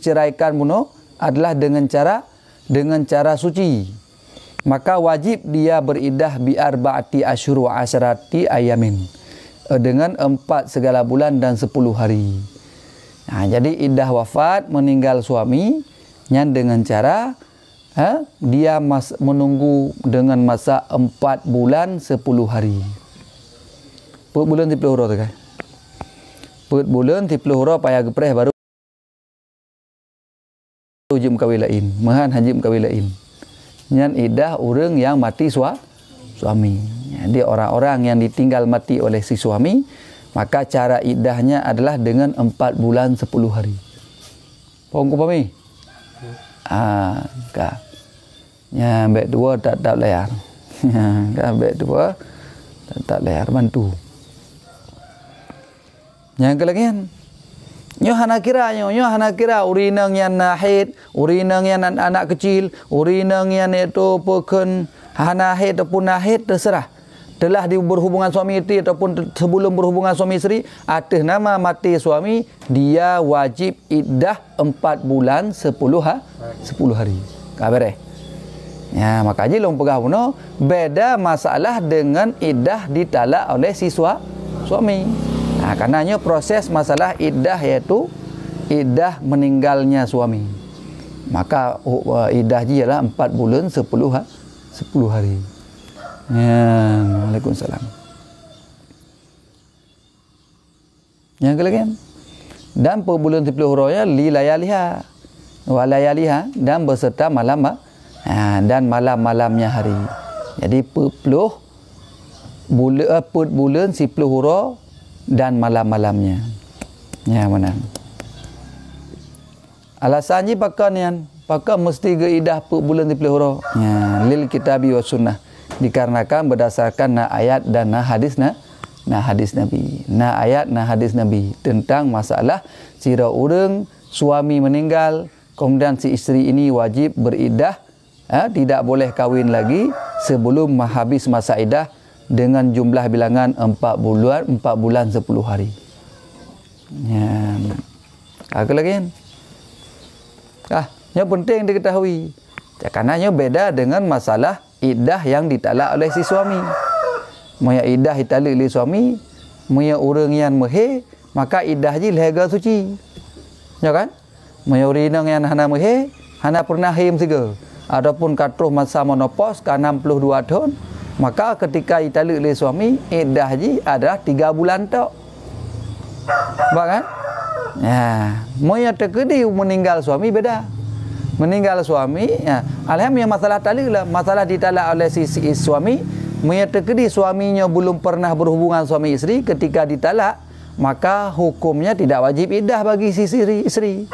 ceraikan bunuh adalah dengan cara suci. Maka wajib dia beriddah bi arba'ati asyhur wa asyrati ayamin. Dengan 4 segala bulan dan 10 hari. Nah, jadi iddah wafat meninggal suami yang dengan cara dia menunggu dengan masa 4 bulan 10 hari. Per bulan 30 huruf tu kan. Per bulan 30 huruf payah gepreh baru hujum kawin lain. Mahan hajim kawin lain. Yang iddah orang yang mati suami. Jadi orang-orang yang ditinggal mati oleh si suami, maka cara iddahnya adalah dengan 4 bulan 10 hari. Faham ku pahami? Kah. Ya, ambek dua tak layar. Kan ambek dua tak layar bantu. Yang kelagian. Nyo hana kira urinang yang nahid, urinang yang anak kecil, urinang yang itu peken hana haid ataupun nahid terserah. Telah berhubungan suami isteri ataupun sebelum berhubungan suami isteri, atas nama mati suami, dia wajib iddah 4 bulan 10 hari. Kabar ya, maka je long pegah puno beda masalah dengan iddah ditalak oleh si suami. Nah, karenanya proses masalah iddah iaitu iddah meninggalnya suami. Maka iddah je ialah 4 bulan 10 hari. Ya, Waalaikumsalam. Yang kelagian. Dan per bulan 10 hurufnya li layaliha wa layaliha dan beserta malam dan malam-malamnya hari. Jadi per bulan 10 huruf dan malam-malamnya. Ya, mana? Alasannya pakai mesti ke iddah per bulan 10 huruf. Ya, lil kitabi wa sunnah. Dikarenakan berdasarkan ayat dan hadis Nabi. Ayat hadis Nabi tentang masalah sira urang suami meninggal, kemudian si isteri ini wajib beriddah, tidak boleh kahwin lagi sebelum habis masa iddah dengan jumlah bilangan 4 bulan 10 hari. Ya. Apa lagi? Yang penting diketahui. Karenanya beda dengan masalah iddah yang ditalak oleh si suami. Moya iddah ditalak oleh suami, moya orang yang mehe, maka iddah je lega suci. Ya kan? Moya orang yang hana mehe, hana pernah him siga. Adapun katruh masa menopause ke 62 tahun, maka ketika ditalak oleh suami, iddah je adalah 3 bulan tok. Nampak kan? Ya, moya terkedi meninggal suami beda. Meninggal suami, ya, alhamdulillah masalah talak lah, masalah ditalak oleh si suami, terkedi suaminya belum pernah berhubungan suami isteri, ketika ditalak, maka hukumnya tidak wajib iddah bagi si isteri.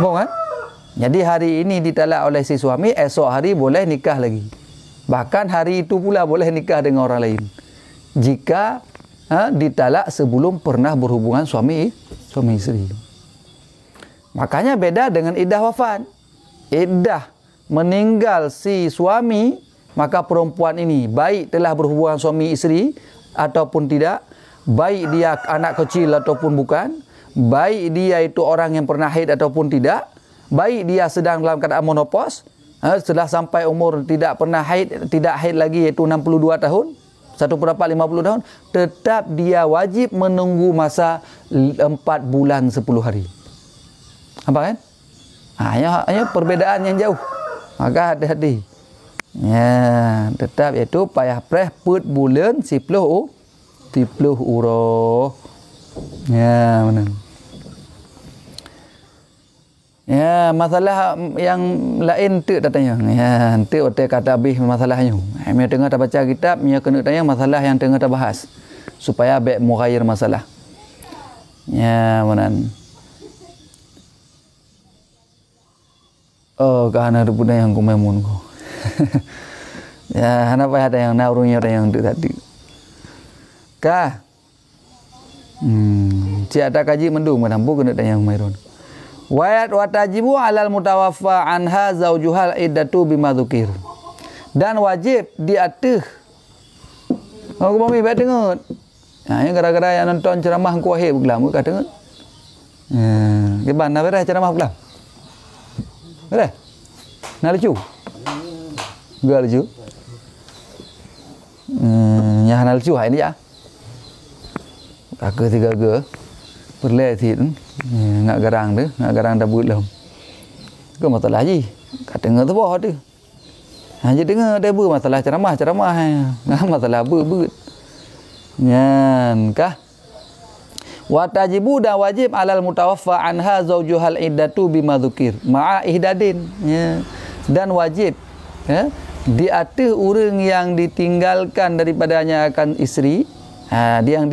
Bukan? Jadi hari ini ditalak oleh si suami, esok hari boleh nikah lagi. Bahkan hari itu pula boleh nikah dengan orang lain. Jika ditalak sebelum pernah berhubungan suami isteri. Makanya beda dengan iddah wafat. Iddah meninggal si suami, maka perempuan ini baik telah berhubungan suami isteri ataupun tidak, baik dia anak kecil ataupun bukan, baik dia itu orang yang pernah haid ataupun tidak, baik dia sedang dalam keadaan menopause, setelah sampai umur tidak haid lagi iaitu 62 tahun, 1/50 tahun, tetap dia wajib menunggu masa 4 bulan 10 hari. Apa kan? Hanya perbedaan yang jauh. Maka hati-hati. Ya, tetap iaitu payah preh per bulan 10 huruf. Ya, mana? Ya, masalah yang lain tu tanya. Ya, tu otak kata habis masalahnya. Kami tengah tak baca kitab, dia kena tanya masalah yang tengah tak bahas supaya baik mughayyir masalah. Ya, mana? Oh, kerana ada benda yang kumemun ko. Ya, kenapa ada yang naurunya ada yang tadi? Kah? Cik ada kaji mendung menampu kena tanya yang mairun. Wayat watajibu alal mutawaffa anha zaujuhal iddatu bima dzukir. Dan wajib di atas. Aku mami baik dengar. Nah, ini gara-gara yang nonton ceramah ku wahib gelam ka dengar. Gimana berah ceramah gelam? Betul? Nak lucu? Enggak lucu? Yang nak lucu hari ni ya. Kakak tiga ke. Perle thịt ngak garang dah buat lom. Ke masalah ji. Kata dengar tu bah tu. Hanya dengar ada ber masalah ceramah. Ngah masalah ber. Nyan kah? Wa tajibu dan wajib alal mutawaffa anha zaujuhal iddatu bima dzukir ma'a ihdadin. Ya. Dan wajib ya, di atas orang yang ditinggalkan daripadanya akan isteri, dia yang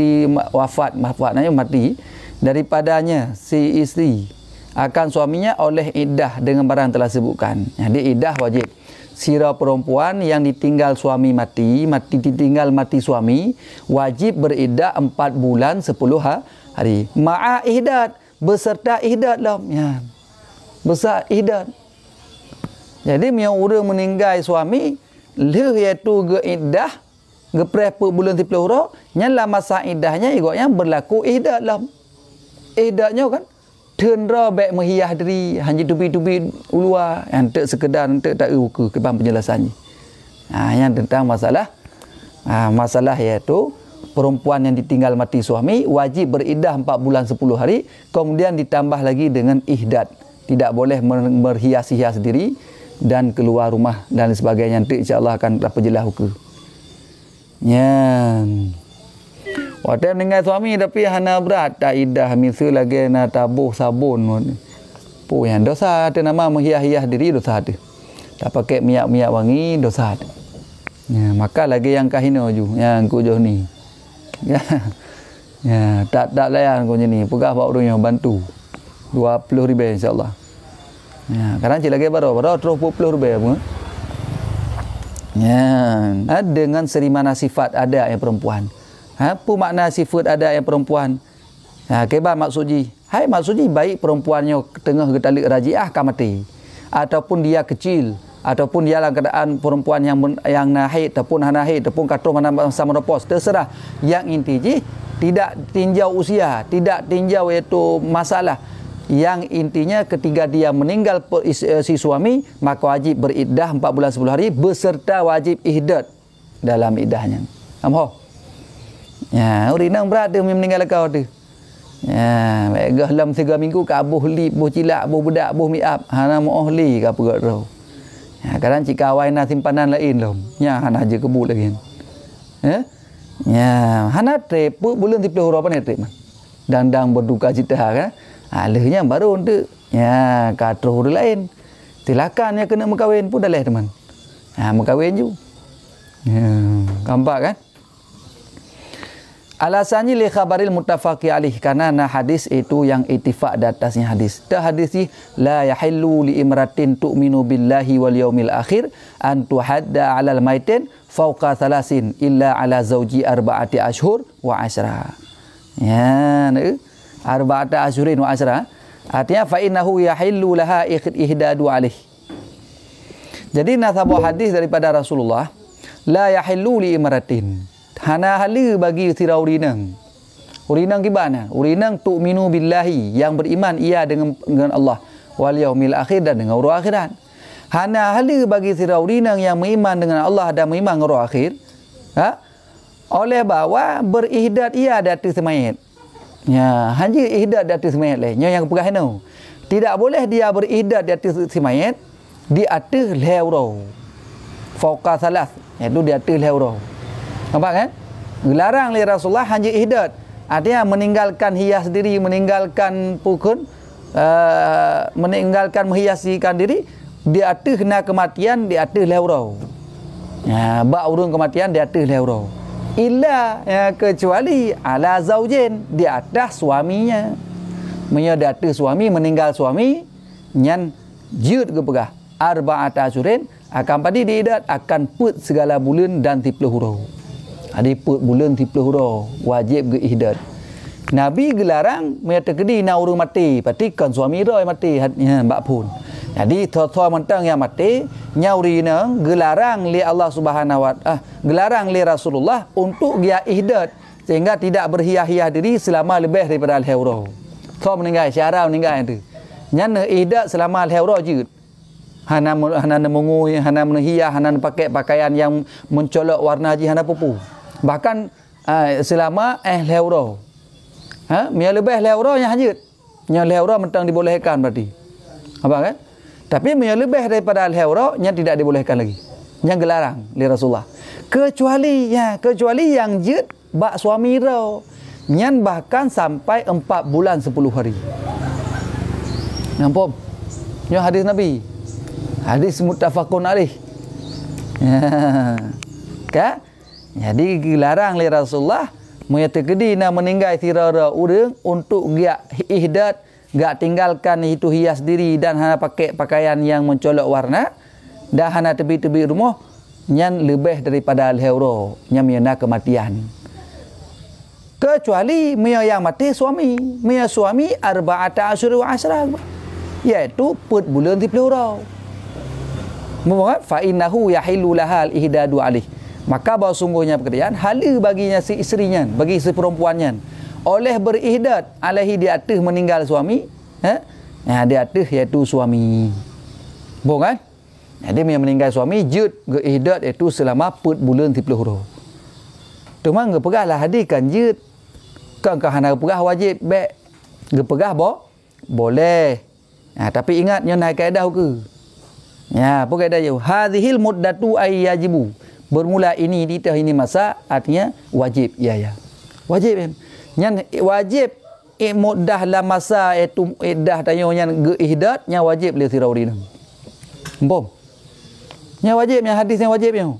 wafatnya mati daripadanya si isteri akan suaminya oleh iddah dengan barang telah sebutkan. Jadi iddah wajib. Sira perempuan yang ditinggal suami ditinggal mati suami wajib beriddah 4 bulan 10 hari. Ma'a ihdad, beserta ihdad lah. Ya. Besar ihdad. Jadi yang orang meninggal suami iaitu ke iddah gepreh per bulan 10 hari nyala masa iddahnya igaknya berlaku ihdad lah. Ihdadnya kan tendra baik menghias diri hanya tubi-tubi ulua yang tak sekedar tak uku ke penjelasannya. Yang tentang masalah iaitu perempuan yang ditinggal mati suami wajib beriddah 4 bulan 10 hari kemudian ditambah lagi dengan ihdad. Tidak boleh berhias-hias diri dan keluar rumah dan sebagainya. Nanti insya-Allah akan dapat jelas hukum. Waktu meninggal suami tapi hana berat tak iddah misal lagi nak tabuh sabun. Yang dosa ada nama menghias-hias diri dosa ada. Tak pakai minyak wangi dosa ada. Maka lagi yang kahino ju yang kujuh ni. Tak layan kau ni. Pegah bawa orang yang bantu. 20,000 insya-Allah. Kadang cik lagi baru 30,000 apa? Dengan serimana sifat ada yang perempuan. Apa makna sifat ada yang perempuan? Keba maksudnya, maksudnya baik perempuannya tengah getalik rajiah kan mati. Ataupun dia kecil, ataupun dia dalam keadaan perempuan yang nahid ataupun hanahid ataupun katuh mana sama menopause, terserah. Yang intinya tidak tinjau usia, tidak tinjau itu masalah. Yang intinya ketika dia meninggal si suami maka wajib beriddah 4 bulan 10 hari beserta wajib ihdad dalam iddahnya. Amho. Urinang berat dia meninggal kau tu. Baik dalam 3 minggu ke abuh li, abuh cilak, abuh budak, abuh miap, hana moh li ke apa gak tahu. Kadang cik kawan nak simpanan lain lom. Hana aja kebul lagi. Hana trip bulan 30 hari apa ni trip man. Dandang berduka cita kan. Alahnya baru untuk katruh orang lain. Silakan yang kena berkahwin pun dah leh teman. Berkahwin je. Nampak kan? Alasannya li khabaril muttafaqi alaih karena hadis itu yang ittifaq di atasnya hadis. Hadis ni la yahillu li imratin tu'minu billahi wal yaumil akhir an tuhadda 'alal maitin fawqa 3 illa 'ala zawji 4 ashhur wa 10. Arba'ata ashhurin wa 10. Artinya fa innahu yahillu laha ihdadu alaih. Jadi nasabah hadis daripada Rasulullah la yahillu li imratin hana hala bagi sira urinang. Urinang gimana? Urinang tu'minu billahi yang beriman ia dengan Allah wal yaumil akhir dan dengan hari akhirat. Hana hala bagi sira urinang yang beriman dengan Allah dan beriman dengan hari akhir. Oleh bawa berihdad ia di atas mayat. Hanya ihdad di atas mayat lah. Yang pegah no. Tidak boleh dia berihdad di atas mayat di atas lehrau. Fauqa 3 iaitu di atas lehrau. Nampak kan? Dilarang oleh Rasulullah hanya ihdad. Artinya meninggalkan hias diri, meninggalkan pukul, meninggalkan menghiasikan diri di atas kena kematian di atas lehrau. Bak urung kematian di atas lehrau. Illa kecuali ala zaujin di atas suaminya. Di atas suami meninggal suami nyan jud ke pegah 4 ashhurin akan padi diidat akan put segala bulan dan 30 huruf. Ada put bulan 30 huruf wajib ke ihdad. Nabi gelarang menyatakan na urang mati, patikan suami roy mati mbak pun. Jadi thotho mentang yang mati nyauri nang gelarang li Allah Subhanahu wa gelarang li Rasulullah untuk dia ihdad sehingga tidak berhias-hias diri selama lebih daripada al-haura. Tho meninggal syara meninggal itu. Nyan ihdad selama al-haura je. hana mengui, hana menhias, hana pakai pakaian yang mencolok warna haji, hana pupu. Bahkan selama leuro. Mia lebih leuro yang hajat. Nya leuro mentang dibolehkan berarti. Apa kan? Tapi mia lebih daripada leuro yang tidak dibolehkan lagi. Yang gelarang li Rasulullah. Kecuali yang jid bak suami rau. Nyan bahkan sampai 4 bulan 10 hari. Nampak? Nya hadis Nabi. Hadis muttafaqun alaih. Ka? Jadi dilarang li Rasulullah menyatakan nak meninggal tirara urang untuk gak ihdad, gak tinggalkan itu hias diri dan hana pakai pakaian yang mencolok warna dan hana tebi-tebi rumah yang lebih daripada al-hawra yang miana kematian. Kecuali yang mati suami, suami arba'ata asyur wa asra, iaitu 4 bulan 30 hari. Fa innahu yahillu lahal ihdadu alih. Maka bahawa sungguhnya pekerjaan hala baginya si isterinya, bagi si perempuannya oleh berihdad alaihi di atas meninggal suami, di atas iaitu suami. Boleh kan? Jadi yang meninggal suami jud berihdad iaitu selama 4 bulan 30 hari. Cuma ngepegahlah hadis kan jud. Kan hana pegah wajib baik. Ngepegah boleh. Tapi ingat yang naik kaedah ke. Ya, apa kaedah je? Hadhil muddatu ay yajibu. Bermula ini ini masa artinya wajib. Ya. Wajib. Yang wajib muddah la masa itu iddah tanya yang ihdad nya wajib li tirawri. Bom. Nya wajib yang hadis yang wajib yang.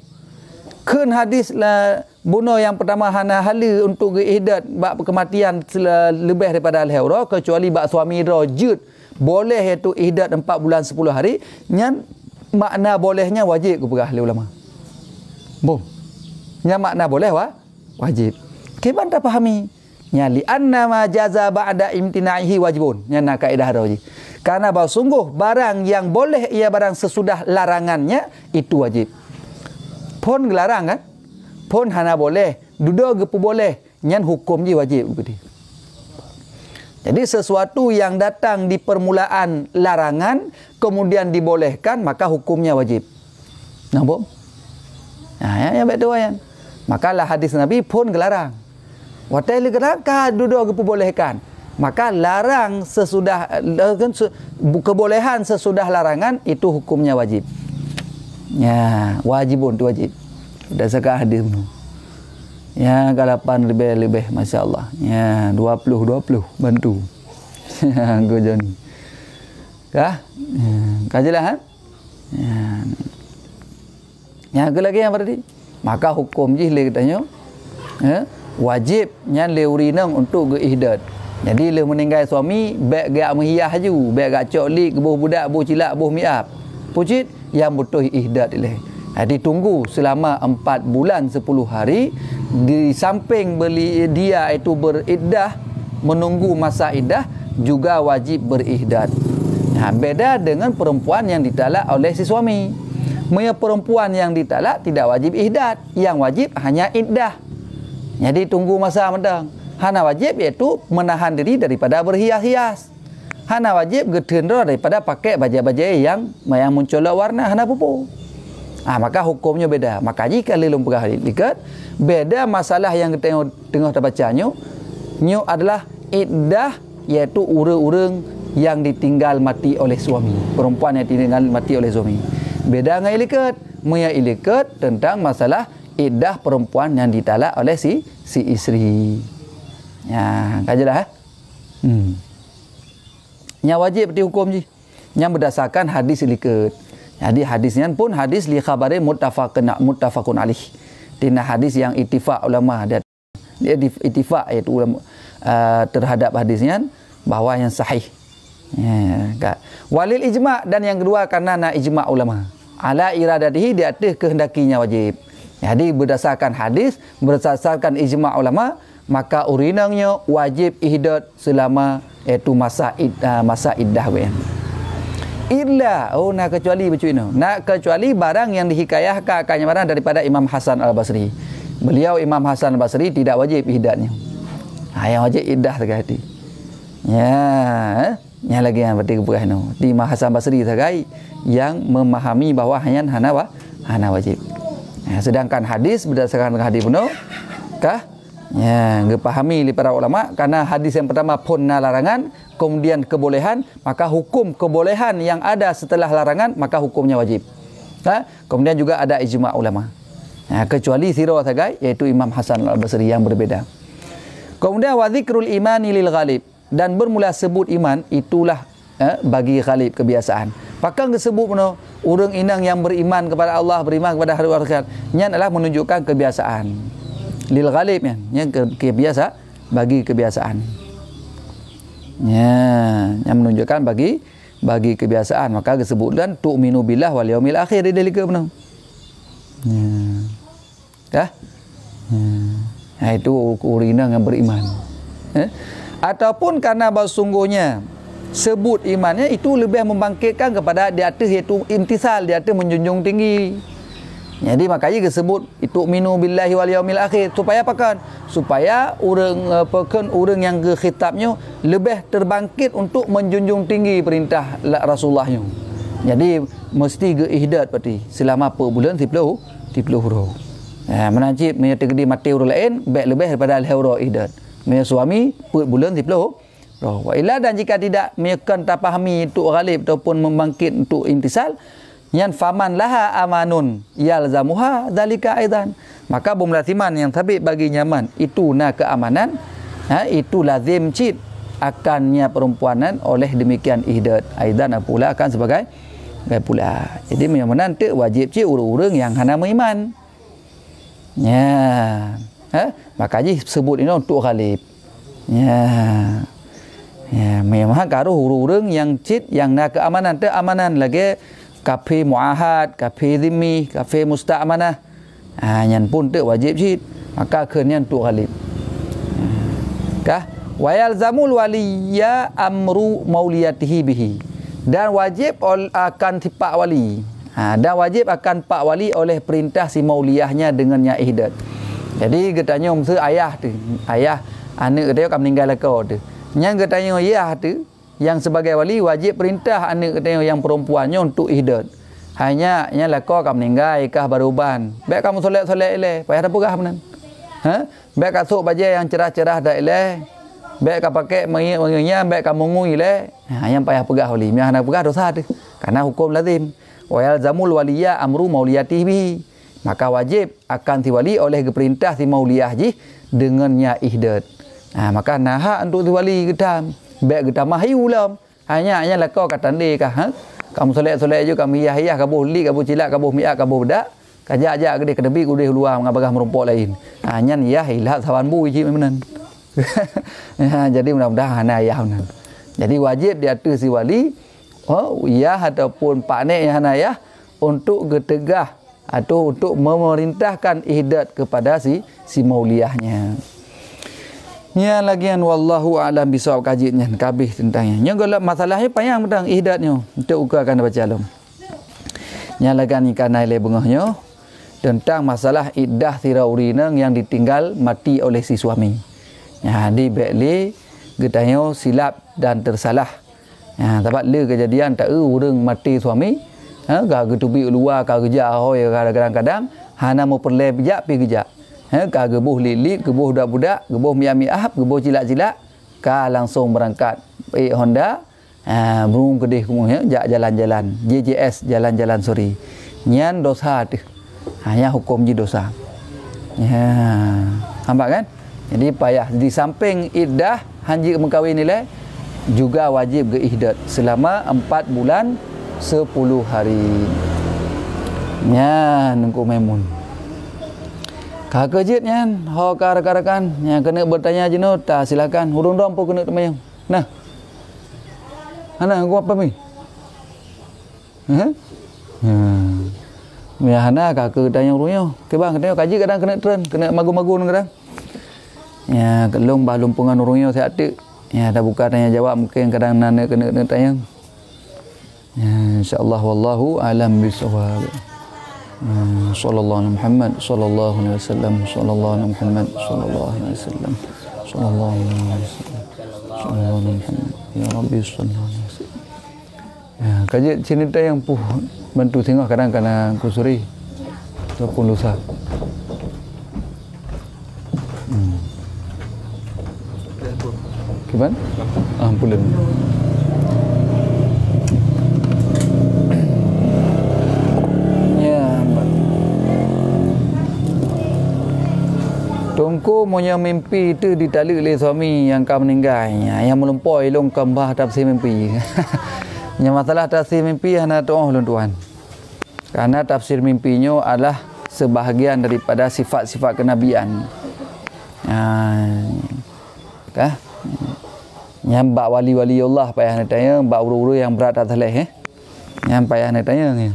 Kun hadis la bunuh yang pertama hana hala untuk ihdad bab kematian lebih daripada al-hawra kecuali bab suami rajud boleh iaitu ihdad 4 bulan 10 hari yang makna bolehnya wajib kepada ahli ulama. Bom. Yang makna boleh wajib. Kiban tak fahami? Ya li anna ma jaza ba'da imtina'ihi wajibun. Yang nak kaedah wajib. Karena bahawa sungguh barang yang boleh ia barang sesudah larangannya itu wajib. Pun gelarang kan? Pun hana boleh, duduk gepu boleh. Yang hukum je wajib begitu. Jadi sesuatu yang datang di permulaan larangan kemudian dibolehkan maka hukumnya wajib. Nampak? Yang betul kan? Makalah hadis Nabi pun gelarang. Watai gelarang kah duduk kebolehkan. Maka larang sesudah kebolehan sesudah larangan itu hukumnya wajib. Ya, wajibun tu wajib. Berdasarkan hadis itu. Ya, kalapan lebih masya-Allah. Ya, 20 bantu. Go Johnny. Kah? Kajilah kan? Ya, ke lagi yang berarti. Maka hukum je le katanya. Wajib yang le urinang untuk ihdad. Jadi le meninggal suami baik gak menghias ju, baik gak coklik, buh budak, buh cilak, buh miap. Pucit yang butuh ihdad le. Jadi tunggu selama 4 bulan 10 hari di samping beli dia itu beriddah menunggu masa iddah juga wajib berihdad. Beda dengan perempuan yang ditalak oleh si suami. Perempuan yang ditalak tidak wajib ihdad, yang wajib hanya iddah. Jadi tunggu masa medang. Hana wajib iaitu menahan diri daripada berhias-hias. Hana wajib gedendra daripada pakai baju-baju yang mencolok warna hana pupu. Maka hukumnya beda. Maka jika lelum pegah likat, beda masalah yang kita tengah terbacanya. Nyu adalah iddah iaitu urang-urang yang ditinggal mati oleh suami. Perempuan yang ditinggal mati oleh suami. Beda dengan ilikat. Maya ilikat tentang masalah iddah perempuan yang ditalak oleh si isteri. Ya, kajalah. Yang wajib seperti hukum je. Yang berdasarkan hadis ilikat. Jadi hadisnya pun hadis li khabarin muttafaqun alaih. Tina hadis yang ittifaq ulama dia ittifaq iaitu ulama terhadap hadisnya bahawa yang sahih. Ya, walil ijma' dan yang kedua karena na ijma' ulama. Ala iradatihi di atas kehendakinya wajib. Jadi berdasarkan hadis, berdasarkan ijma' ulama, maka urinangnya wajib ihdad selama iaitu masa iddah kan. Illa nak kecuali macam ini. Nak kecuali barang yang dihikayahkan akannya barang daripada Imam Hasan Al-Basri. Beliau Imam Hasan Al-Basri tidak wajib ihdadnya. Yang wajib iddah sekali. Ya. Yang lagi yang berarti kebuah no. Di Hasan Basri sagai yang memahami bahawa hanya hana wajib. Sedangkan hadis berdasarkan hadis penuh kah? Ya, dipahami oleh para ulama karena hadis yang pertama punna larangan, kemudian kebolehan, maka hukum kebolehan yang ada setelah larangan maka hukumnya wajib. Kemudian juga ada ijma' ulama. Kecuali siro sagai yaitu Imam Hasan Al-Basri yang berbeda. Kemudian wa dzikrul imani lil ghalib, dan bermula sebut iman itulah bagi ghalib kebiasaan. Pakang disebut penuh orang inang yang beriman kepada Allah, beriman kepada hari akhirat, ini adalah menunjukkan kebiasaan. Lil ghalib yang kebiasa bagi kebiasaan. Ya, yang menunjukkan bagi kebiasaan, maka disebutkan tu'minu billah wal yaumil akhir dia ke penuh. Ya. Kah? Ya. Itu orang yang beriman. Ataupun karena sesungguhnya sebut imannya itu lebih membangkitkan kepada di atas, iaitu imtisal, di atas menjunjung tinggi. Jadi makanya disebut itu minu billahi wal yaumil akhir, supaya apa kan? Supaya orang yang ke khitabnya lebih terbangkit untuk menjunjung tinggi perintah Rasulullahnya. Jadi mesti ke ihdat berarti selama apa bulan 10 huruf. Menajib menyertai mati huruf lain baik lebih daripada al-huruf ihdat. Punya suami per bulan 10 huruf. Wa illa, dan jika tidak meyakan terpahami untuk ghalib ataupun membangkit untuk imtisal, yang faman laha amanun yalzamuha dalika aidan, maka bumlatiman yang sabit bagi nyaman itu keamanan, itu lazim cid akannya perempuanan oleh demikian ihdat aidan pula akan sebagai pula. Jadi menyamanan tu wajib cid urang-urang yang hana beriman. Ya. Makanya sebut ini untuk ghalib. Ya. Ya, memang karuh urang-urang yang cid yang keamanan tu amanan lagi kafe muahad, kafe zimmi, kafe musta'amanah. Yang pun tu wajib cid, maka akhirnya untuk ghalib. Kah? Wa yalzamul waliya amru mauliyatihi bihi, dan wajib akan tipak wali. Dan wajib akan pak wali oleh perintah si mauliyahnya dengannya ihdat. Jadi katanya ayah tu, ayah anak dia akan meninggal kau tu. Yang katanya ayah tu yang sebagai wali wajib perintah anak katanya yang perempuannya untuk ihdat. Hanya nya kau akan meninggal kah baruban. Baik kamu solat-solat eleh, payah ada pegah benan. Baik kasuk baju yang cerah-cerah dak eleh. Baik kau pakai menginya, baik kamu ngui eleh. Yang payah pegah wali, yang nak pegah dosa tu. Karena hukum lazim. Wa yalzamul waliya amru mauliyatihi bihi, maka wajib akan si wali oleh perintah si mauliyah ji dengannya ihdat. Maka nahak untuk si wali gedam, baik gedam mahiu ulam. Hanya kau kata ni kah? Kamu solat-solat je, kamu hiyah kamu li, kamu cilak, kamu miak, kamu bedak, kajak-ajak gede kedebi gede luar ngabagah merumpok lain. Hanya ya hilah sawan bu ji menan. Jadi mudah-mudahan ayah menan. Jadi wajib di atas si wali ya ataupun pak nek yang ayah untuk getegah atau untuk memerintahkan ihdat kepada si mauliyahnya. Ya lagian wallahu a'lam bisawab kajiannya kabih tentangnya. Yang kalau masalahnya payang tentang ihdatnya untuk ukakan baca alam. Nya lagan ikan nilai bengahnya tentang masalah iddah tiraurina yang ditinggal mati oleh si suami. Ya di bekli getanya silap dan tersalah. Sebab le kejadian tak orang mati suami, ka getubi luar ka kerja hoi kadang-kadang hana mau perle bijak pi kerja. Ka gebuh lilit, gebuh budak-budak, gebuh miah-miah, gebuh cilak-cilak, ka langsung berangkat Honda, burung kedih kumuh jak jalan-jalan, JJS jalan-jalan sore. Nyan dosa tu. Hanya hukum ji dosa. Ya. Nampak kan? Jadi payah di samping iddah hanji mengkawin nilai juga wajib ke ihdat selama 4 bulan 10 hari. Ya, nunggu memun. Kakak jit nyan, ho rakan-rakan yang kena bertanya je no, tak silakan. Hurung dom pun kena temayang. Nah. Hana aku apa mi? Ya hana kakak tanya urungnya. Ke bang, katanya kaji kadang kena tren, kena magu-magu kadang. Ya, kelong lumpungan urungnya saya atik. Ya, dah buka tanya jawab mungkin kadang nana kena tanya. Ya, insyaallah wallahu alam bisawab. Sallallahu alaihi Muhammad sallallahu alaihi wasallam, sallallahu alaihi Muhammad sallallahu alaihi wasallam, sallallahu alaihi wasallam, sallallahu alaihi Muhammad ya rabbi sallallahu Kaji sini tu yang bantu tengok kadang-kadang kusuri ataupun lusa. Gimana? Pulen. Tungku punya mimpi itu ditali oleh suami yang kau meninggal. Yang melumpoi long kembah tafsir mimpi. Yang masalah tafsir mimpi hanya doa ulun tuan. Karena tafsir mimpinya adalah sebahagian daripada sifat-sifat kenabian. Yang bak wali-wali Allah payah nak tanya, bak uru-uru yang berat atas leh. Yang payah nak tanya ni.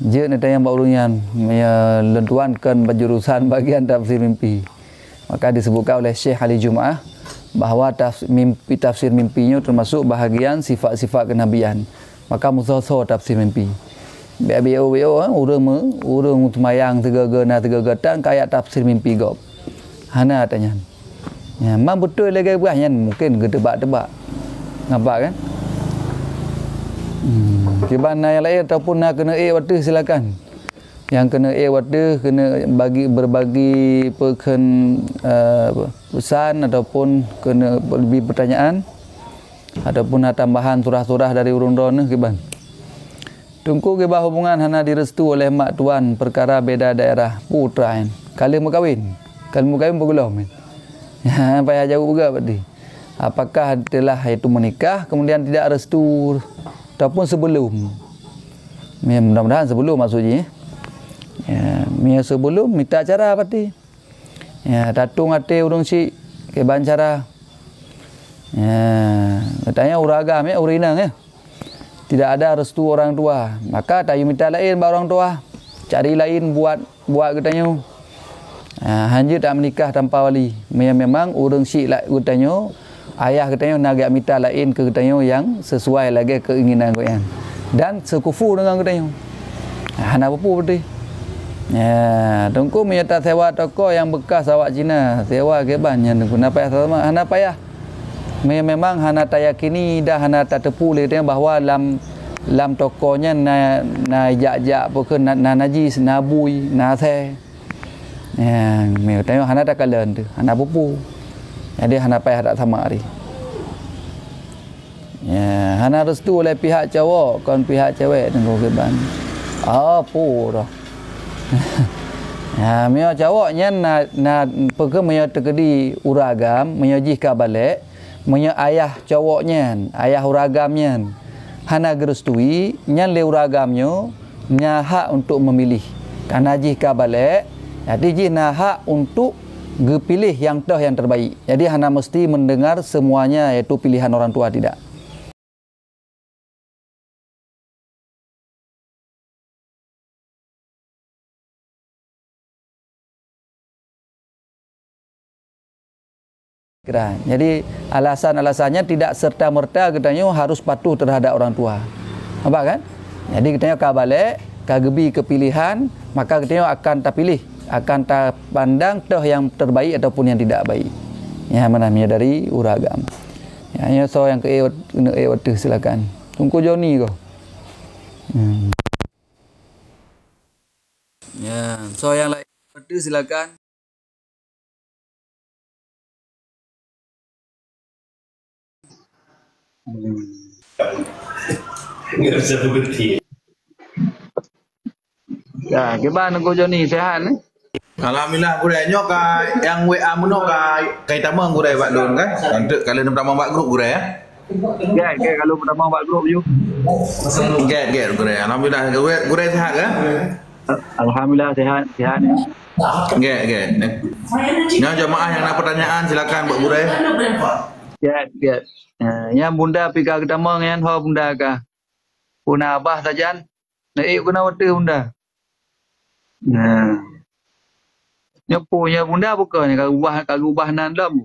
Je nak tanya bak urunya lentuankan penjurusan bagian tafsir mimpi. Maka disebutkan oleh Syekh Ali Jumaah bahawa tafsir mimpinya termasuk bahagian sifat-sifat kenabian. Maka musaso tafsir mimpi. Bio urang semayang tiga tan kayak tafsir mimpi gop. Hana tanya. Ya, memang betul lagi buahnya mungkin gedebak-debak. Nampak kan? Kibana yang lain ataupun nak kena waktu silakan. Yang kena waktu kena berbagi pesan ataupun kena lebih pertanyaan ataupun nak tambahan surah-surah dari urun ron kiban. Tungku kibah hubungan hana direstu oleh mak tuan perkara beda daerah putra. Kali berkahwin bergelom. Ya, payah jauh juga berarti. Apakah telah itu menikah kemudian tidak restu ataupun sebelum? Ya, mudah-mudahan sebelum maksudnya. Ya, sebelum minta cara berarti. Ya, tatung ate urung si ke bancara. Ya, katanya uragam ya urinang ya. Tidak ada restu orang tua, maka tayu minta lain orang tua. Cari lain buat katanya. Hanya tak menikah tanpa wali. Memang urang si lah katanya, ayah katanya nak minta lain ke katanya yang sesuai lagi keinginan koyan. Dan sekufu dengan katanya. Hana apa berarti? Ya, tungku menyata sewa toko yang bekas awak Cina, sewa ke banyak tungku napa sama hana payah. Memang hana tayakini dah hana tak tepu le bahawa lam tokonya na jak-jak pokok na najis na bui na the. Ya, meu tengok hana tak kalen tu, hana pupu. Jadi hana payah tak sama hari. Ya, hana restu oleh pihak cowok, kon pihak cewek tengok ke ban. Apa dah. Ya, meu cowoknya na pokok meu terkedi uragam, meu jika balik, meu ayah cowoknya, ayah uragamnya. Hana gerestui, nyan le uragamnya, nya hak untuk memilih. Karena jika balik jadi jina hak untuk pilih yang terbaik. Jadi hana mesti mendengar semuanya iaitu pilihan orang tua tidak. Jadi alasan-alasannya tidak serta-merta katanya harus patuh terhadap orang tua. Nampak kan? Jadi katanya kabalik, kagebi kepilihan, maka katanya akan tak pilih. Akan tak pandang yang terbaik ataupun yang tidak baik. Ya, mana menyadari uragam. Ya, so yang ke waktu silakan. Tunggu Joni ko. Ya, so yang lain waktu silakan. Nggak bisa berhenti. Ya, gimana tunggu Joni sehat ni? Alhamdulillah gure nyok yang WA muno kai tamang gure Pak Don kan. Untuk kalau pertama buat grup gure ya. Get kalau pertama buat grup you. Get gure. Alhamdulillah gure sehat kan? Alhamdulillah sehat ni. Get. Yang jemaah yang ada pertanyaan silakan buat gure. Get. Yang bunda pika ketamang yang ho bunda ka. Puna abah sajan. Naik guna waktu bunda. Nah. Nyopunya bunda bukannya kalau ubah nandam.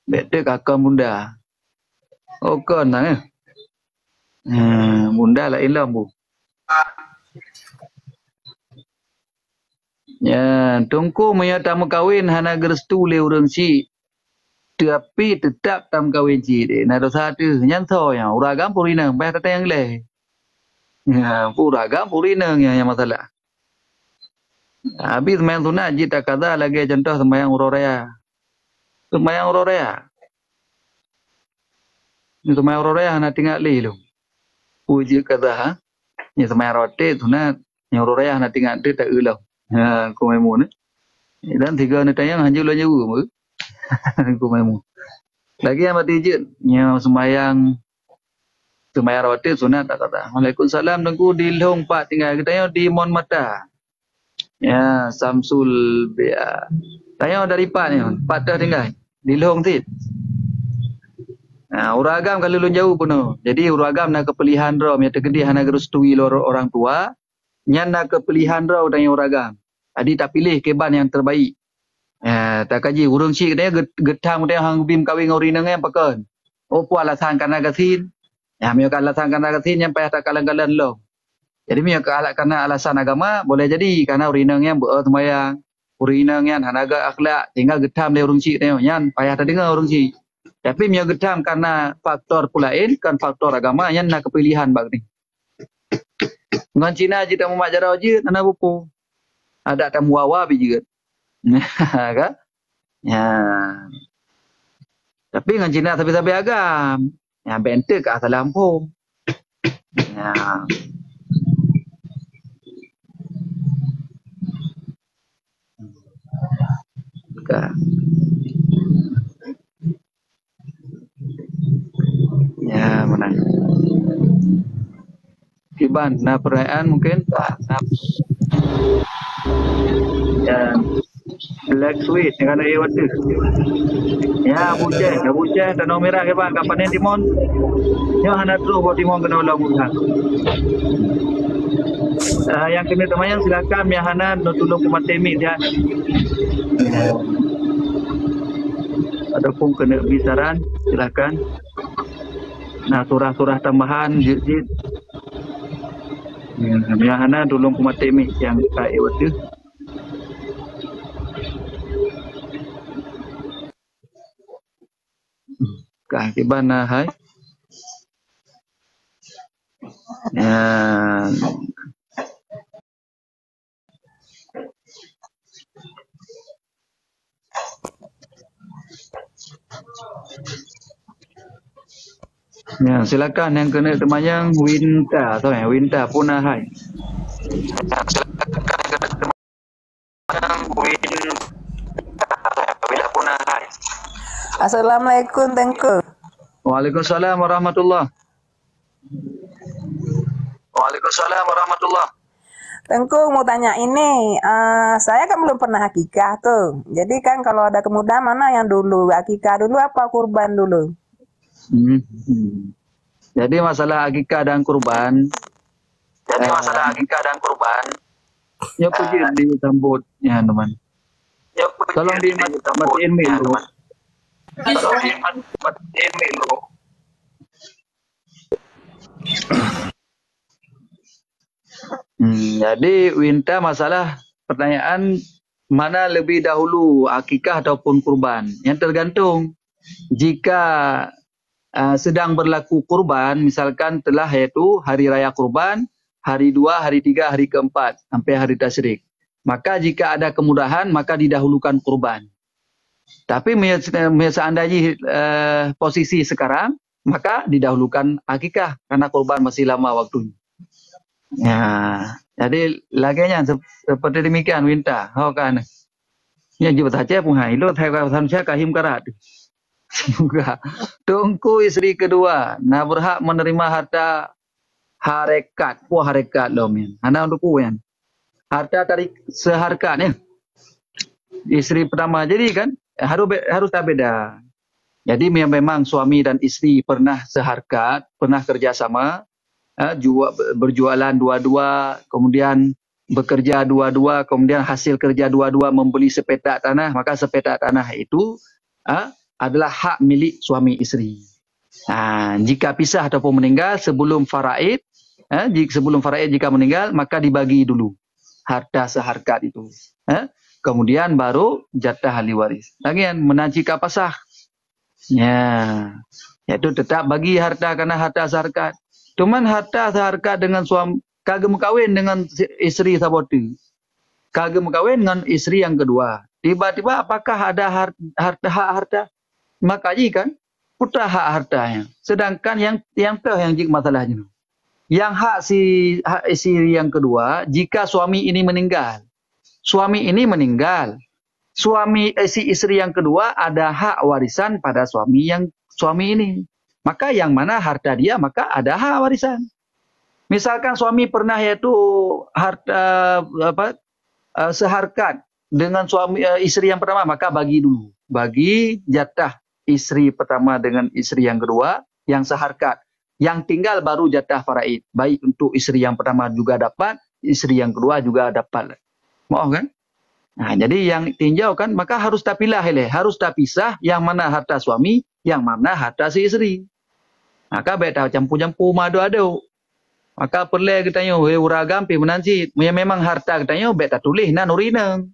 Bete kakak bunda. Oh kan eh. Bunda lain lambu. Ya, tungku menyatamu kawin hana gerestu le urang si. Tapi tetap tam kawin cik na dosa tu nyan tho yang uragam purina bayar kata yang le. Ya, uragam purina yang masalah. Habis sembahyang sunat je tak kada lagi contoh sembahyang uroraya. Sembahyang uroraya. Sembahyang uroraya nak tinggal li lu. Puji kada ha. Ni sembahyang rote sunat yang uroraya nak tinggal tu tak ulau. Ha ko mai mun. Dan tiga ni tayang hanya lu nyewu mu. Ko mai mun. Lagi yang mati je yang sembahyang rote sunat tak kada. Waalaikumsalam tengku di long pak tinggal kita di Mon Mata. Ya, Samsul Bia. Tanya dari Pak ni, Pak dah tinggal. Di Long Tit. Nah, uragam kalau lu jauh pun. Jadi uragam nak kepilihan roh, yang tergedih nak restui orang tua, nyan nak kepilihan roh dan uragam. Jadi tak pilih keban yang terbaik. Ya, tak kaji urung cik dia getang dia hang bim kawin ngorina yang pakon. Oh, pu alasan karena kasin. Ya, mi alasan karena kasin yang payah tak kalan-kalan lo. Jadi mi karena alasan agama boleh jadi karena urinang yang sembahyang, urinang yang hanaga akhlak tinggal getam dia urung cik dia nyan payah tak dengar urung cik. Tapi mi getam karena faktor pulain kan faktor agama yang nak kepilihan bag ni. Ngan Cina je tak mak jarau je nana buku. Ada tamu wawa bi juga. Kan? Ya. Tapi ngan Cina tapi agam. Ya bentek ke asal Lampung. Ya. Ya, mana? Kiban, nah perayaan mungkin ya, black sweet, yang ada water. Ya, buceh, dan merah kiban, kapan yang timon? Yang hendak terus buat timon kena ulang bukan. Yang kena temayang silakan yang hendak tolong kumat temik dia. Ataupun kena bisaran silakan. Nah surah-surah tambahan jid. Yang hana tolong kumat temik yang kai waktu. Kah kibana hai. Ya. Ya, silakan yang kena temayang Winta atau ya Winta Punah hai. Ya, silakan yang kena temayang Winta Punah hai. Assalamualaikum Tengku. Waalaikumsalam warahmatullah. Waalaikumsalam warahmatullah. Tengku mau tanya ini, saya kan belum pernah akikah tuh. Jadi kan kalau ada kemudahan mana yang dulu, akikah dulu apa kurban dulu? Jadi masalah akikah dan kurban. Ya puji disambut ya teman. Tolong dimatiin mail dulu. Jadi Winta masalah pertanyaan mana lebih dahulu akikah ataupun kurban? Yang tergantung jika sedang berlaku kurban, misalkan telah yaitu hari raya kurban, hari 2, hari 3, hari keempat, sampai hari tasyrik. Maka jika ada kemudahan, maka didahulukan kurban. Tapi seandainya posisi sekarang, maka didahulukan akikah, karena kurban masih lama waktunya. Ya, jadi laginya seperti demikian Winta. Oh kan. Ya juga saja pun hai lo thai ka saya kahim karat. Semoga tungku isteri kedua nak berhak menerima harta harekat. Wah harekat lo men. Ana untuk kan. Harta tarik seharkat ya. Isteri pertama jadi kan harus tak beda. Jadi memang suami dan isteri pernah seharkat, pernah kerjasama, berjualan dua-dua, kemudian bekerja dua-dua, kemudian hasil kerja dua-dua membeli sepetak tanah, maka sepetak tanah itu adalah hak milik suami isteri. Jika pisah ataupun meninggal sebelum faraid, jika meninggal maka dibagi dulu harta seharkat itu. Kemudian baru jatah ahli waris. Lagian menajik apa sah? Ya. Iaitu tetap bagi harta karena harta seharkat. Cuman harta seharkat dengan suami kagak kawin dengan isteri saboti. Kagak kawin dengan isteri yang kedua. Tiba-tiba apakah ada harta? Makanya kan putra hak hartanya. Sedangkan yang jik masalahnya. Yang hak isteri yang kedua jika suami ini meninggal. Suami ini meninggal. Si isteri yang kedua ada hak warisan pada suami ini. Maka yang mana harta dia maka ada hak warisan. Misalkan suami pernah yaitu harta seharkat dengan istri yang pertama, maka bagi dulu. Bagi jatah istri pertama dengan istri yang kedua yang seharkat. Yang tinggal baru jatah faraid. Baik untuk istri yang pertama juga dapat, istri yang kedua juga dapat. Mau kan? Nah, jadi yang tinjau kan maka harus tapilah harus tapisah yang mana harta suami, yang mana harta si istri. Maka baik tahu campur-campur madu-adu. Maka perlu katanya uragam pi menansi, memang harta katanya baik tak tulis nan urineng.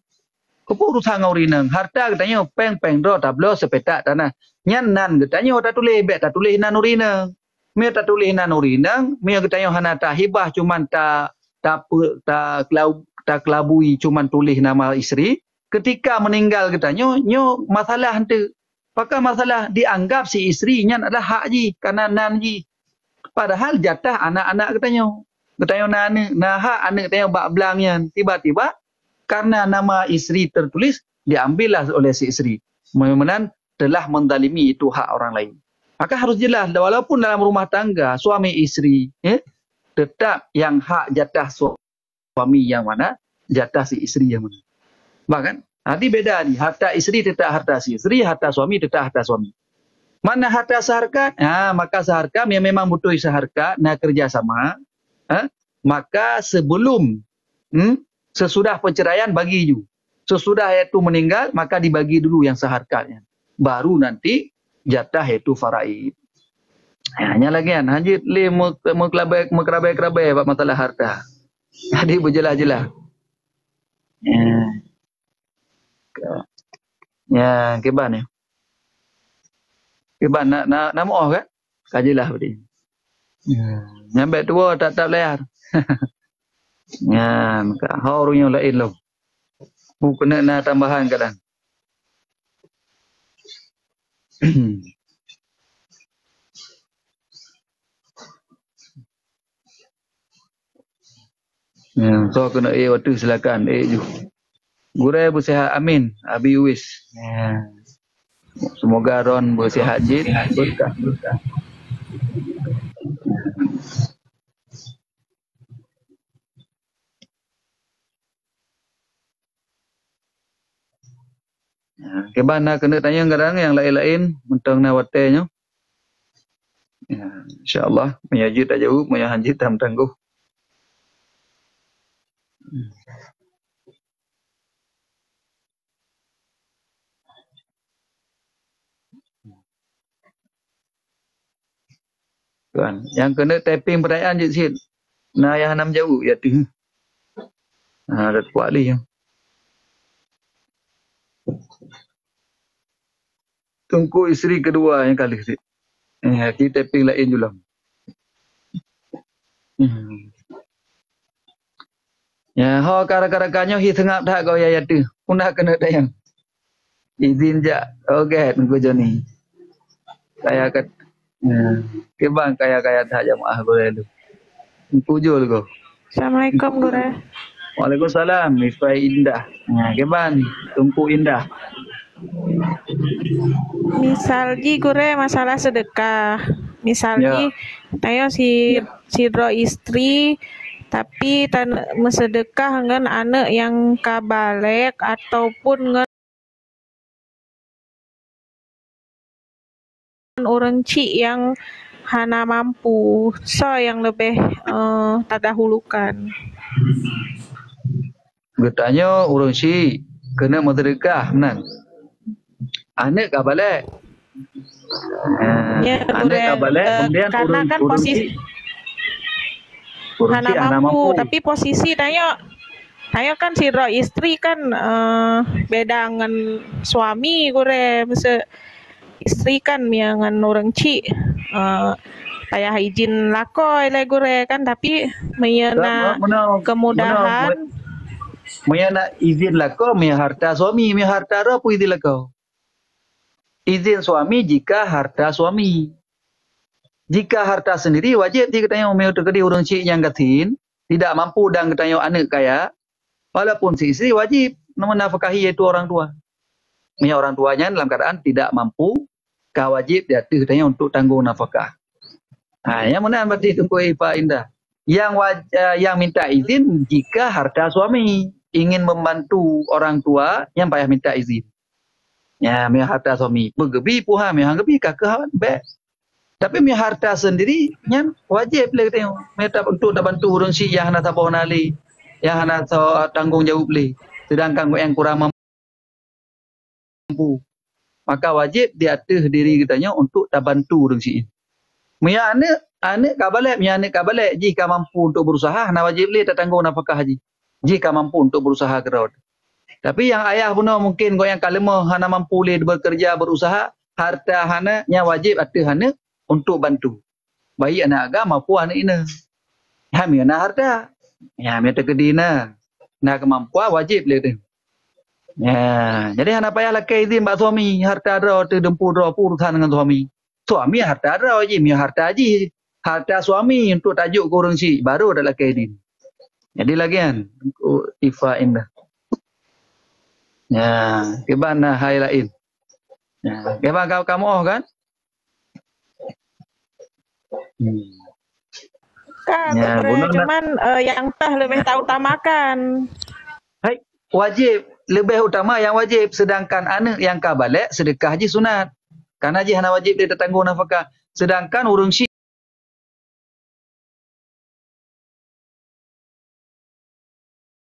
Keputusan urineng, harta katanya peng do tablo sepetak tanah. Nyan nan katanya tak tulis baik tak tulis nan urineng. Me tak tulis nan urineng, me katanya hana tak hibah cuman tak kelabui cuman tulis nama isteri. Ketika meninggal katanya nyo masalah hente. Maka masalah dianggap si isterinya adalah hak ji karena nan ji. Padahal jatah anak-anak katanya. Katanya nah hak anak katanya bak belangnya. Tiba-tiba karena nama isteri tertulis diambillah oleh si isteri. Memang telah mendalimi itu hak orang lain. Maka harus jelas walaupun dalam rumah tangga suami isteri tetap yang hak jatah suami yang mana, jatah si isteri yang mana. Bahkan nanti beda nih, harta isteri tetap harta si isteri, harta suami tetap harta suami. Mana harta seharkat? Maka seharkat yang memang butuh seharkat, nah kerjasama. Maka sebelum, sesudah perceraian bagi ju. Sesudah itu meninggal, maka dibagi dulu yang seharkatnya. Baru nanti jatah itu faraid. Hanya lagi kan, hanya mengkerabai masalah harta. Jadi berjelas-jelas. Ya, keban ya. Keban nak mau kan? Kajilah beri. Nyampe tua tak layar. Ya, maka harunya lain lo. Bukan nak tambahan kadang. Ya, so kena waktu silakan ju. Gurai bersihat amin. Abi wis. Ya. Semoga Ron bersihat jid, berkah. Ya, kebana kena tanya kadang yang lain-lain mentang na watenya. Ya, insyaallah menyajid tak jauh, menyahanjid tam tangguh. Kan, yang kena typing pertanyaan je sikit. Nah yang nam jauh ya tu. Ada kuat li yang. Tunggu isteri kedua yang kali sikit. Kita typing lain julam. Ya, ho kara-karakanyo hi tengap dah kau ya tu. Punah kena tayang. Izin jak. Okey, tunggu Joni. Saya kat kebang kaya-kaya tak jamaah boleh tu. Pujul kau. Assalamualaikum Guru. Waalaikumsalam. Mifai indah. Kebang tumpu indah. Misalnya Guru masalah sedekah. Misalnya tayo si ro istri tapi mesedekah dengan anak yang kabalek ataupun dengan orang cik yang hana mampu, so yang lebih terdahulukan. Bertanya orang cik kena mesedekah benar. Anak kabalek. Anak kabalek kemudian karena kan posisi hana mampu, tapi posisi tayo kan si ro istri kan beda dengan suami Gure. istri kan miangan orang cik payah izin lakoi le gure kan, tapi meyana kemudahan Maya nak izin lako, maya harta suami, maya harta apa izin lako? Izin suami jika harta suami. Jika harta sendiri wajib dia katanya maya terkedi orang cik yang katin, tidak mampu dan katanya anak kaya, walaupun si isteri wajib menafkahi iaitu orang tua. Maya orang tuanya dalam keadaan tidak mampu, kah wajib dia katanya untuk tanggung nafkah. Yang mana berarti tunggu Ipa Indah. Yang minta izin jika harta suami ingin membantu orang tua yang payah minta izin. Ya, mia harta suami. Bergebi puha mia gebi kakak baik. Tapi mia harta sendiri yang wajib le tengok. Mia untuk bantu orang si yang nak tabah nali, yang nak tanggung jawab le. Sedangkan yang kurang mampu, maka wajib diatur diri katanya untuk bantu orang si. Mia anak kabalek, mia anak kabalek jika mampu untuk berusaha, nak wajib le tanggung nafkah haji. Jika mampu untuk berusaha kerod. Tapi yang ayah pun mungkin kau yang kalemah hana mampu le bekerja berusaha, harta hana yang wajib atur hana untuk bantu. Baik anak agama maupun anak ina. Ya mi anak harta. Ya mi terkedina. Nak kemampuan wajib le tu. Ya, jadi hana payah lakai izin bak suami, harta ada tu dempu dra urusan dengan suami. Suami harta ada je, mi harta je. Harta suami untuk tajuk ke orang si baru ada lakai izin. Jadi lagi kan Ifa Indah. Ya, kebana hai lain. Ya, kebana kamu kan? Kan, Ya, cuman yang tah lebih tahu utamakan. Hai, wajib lebih utama yang wajib, sedangkan anak yang kabalek sedekah je sunat. Karena je hana wajib dia tanggung nafkah. Sedangkan urang si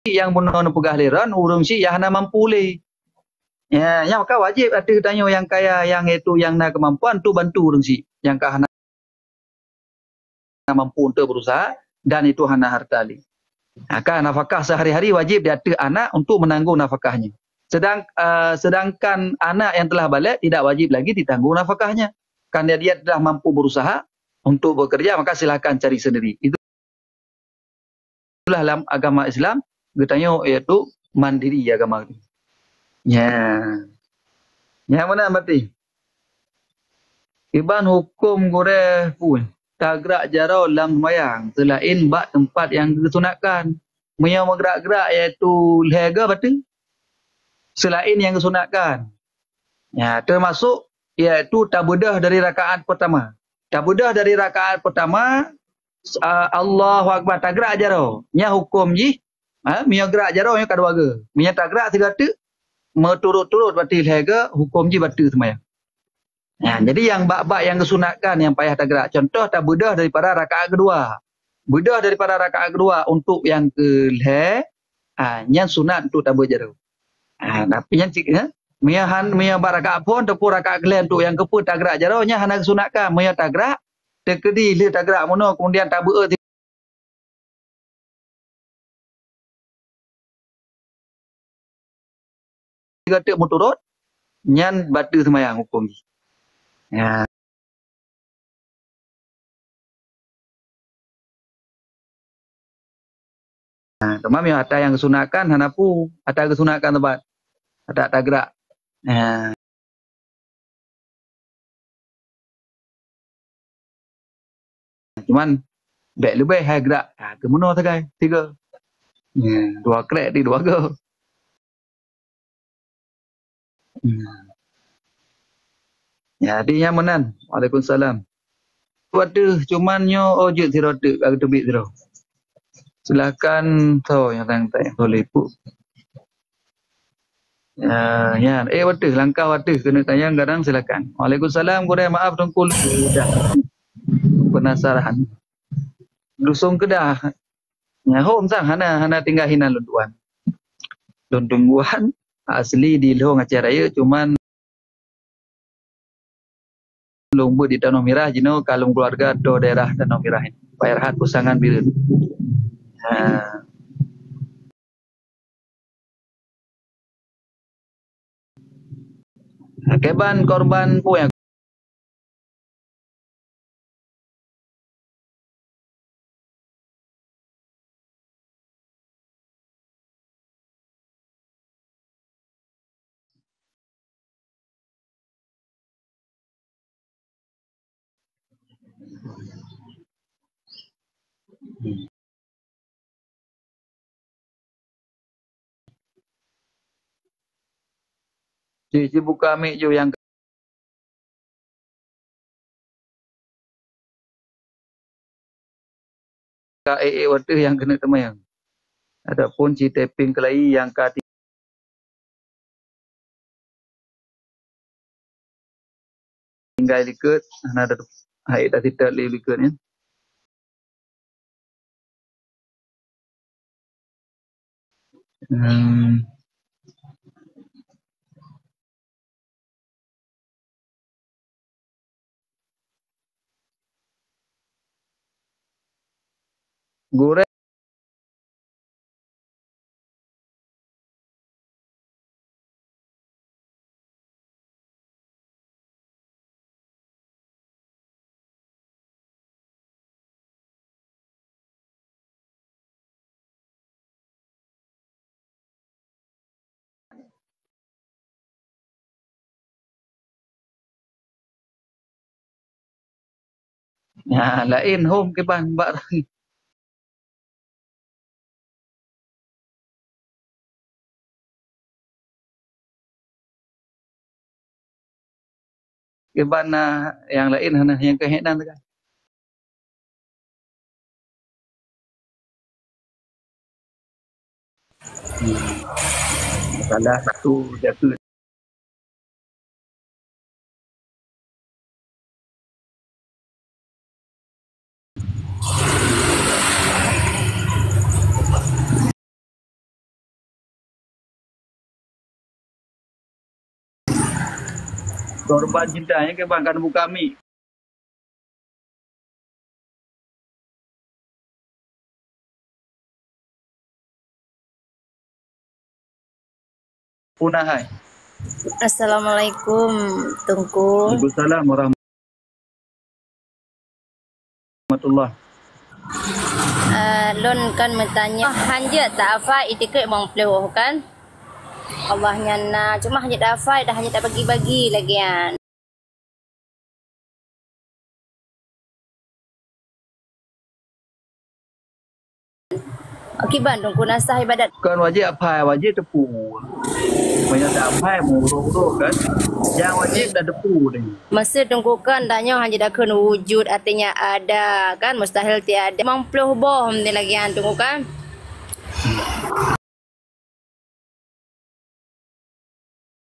yang bunuh pegah liran, urang si yang hana mampu le. Ya, yang maka wajib ada tanya yang kaya, yang itu yang nak kemampuan tu bantu urang si. Yang kah hana mampu untuk berusaha dan itu hana harta li. Maka nafkah sehari-hari wajib diatur anak untuk menanggung nafkahnya. Sedangkan anak yang telah balik tidak wajib lagi ditanggung nafkahnya. Karena dia telah mampu berusaha untuk bekerja, maka silakan cari sendiri. Itulah dalam agama Islam, katanya iaitu mandiri agama. Ya. Yang mana berarti? Iban hukum gore pun tak gerak jarau dalam sembahyang selain bak tempat yang disunatkan. Menyau bergerak-gerak iaitu lega betul. Selain yang disunatkan. Ya, termasuk iaitu tabudah dari rakaat pertama. Tabudah dari rakaat pertama Allahu Akbar tak gerak jarau. Nya hukum ji, menyau gerak jarau nya kedua ge. Menyau tak gerak tiga tu meturut-turut berarti lega hukum ji betul sembahyang. Ya, jadi yang bab-bab yang kesunatkan yang payah tak gerak. Contoh tak bedah daripada rakaat kedua. Bedah daripada rakaat kedua untuk yang ke yang sunat untuk tak berjarak. Tapi yang mia rakaat pun ataupun rakaat kelih untuk yang kepun tak gerak jaraunya hana kesunatkan. Mia tak gerak, terkedi dia tak gerak mana kemudian tak ber tiga tek muturut nyan batal sembahyang hukum. Ya. Cuma yang ada yang kesunatkan hanapu, ada kesunatkan tempat. Ada tak gerak. Ya. Cuman baik lebih hai gerak. Ke mana sagai? Tiga. Ya, dua krek di dua ke. Ya, di yang menan. Waalaikumsalam. Waduh, cuman nyo ojek zero tu, agak tebik zero. Silakan tahu yang tanya boleh pu. Ya, waduh langkah waduh kena tanya kadang silakan. Waalaikumsalam, kurang maaf tungkul. Sudah. Penasaran. Lusung Kedah. Ya, home sang hana tinggal hina lunduan. Lunduan asli di Lohong Aceh Raya cuman Lumbu di Tanah Merah jino kalung keluarga do daerah Tanah Merah ini. Pak Erhat Pusangan Biru. Keban korban pun yang Ci buka amik je yang ka water yang kena temayang. Adapun ci taping kelai yang ka tinggal liket, ada hai dah tidak liket ni. Goreng lain home ke ban bak ke ban yang lain yang kehedan tu kan. Salah satu jaga korban cintanya ke ban kan buka amik. Punahai. Assalamualaikum, Tungku. Waalaikumsalam warahmatullahi. Lon kan bertanya, hanja tak afai itiket bang pelewah kan? Allahnya na, cuma hanya tak afai dah hanya tak bagi-bagi lagi kan. Okey ban, Tungku nasah ibadat. Kan wajib apai, wajib tepu. Banyak tak apai murung-murung kan. Yang wajib dah tepu ni. Masa Tungku kan tanya hanya dah kena wujud artinya ada kan mustahil tiada. Mang peluh boh ni lagi kan Tungku kan.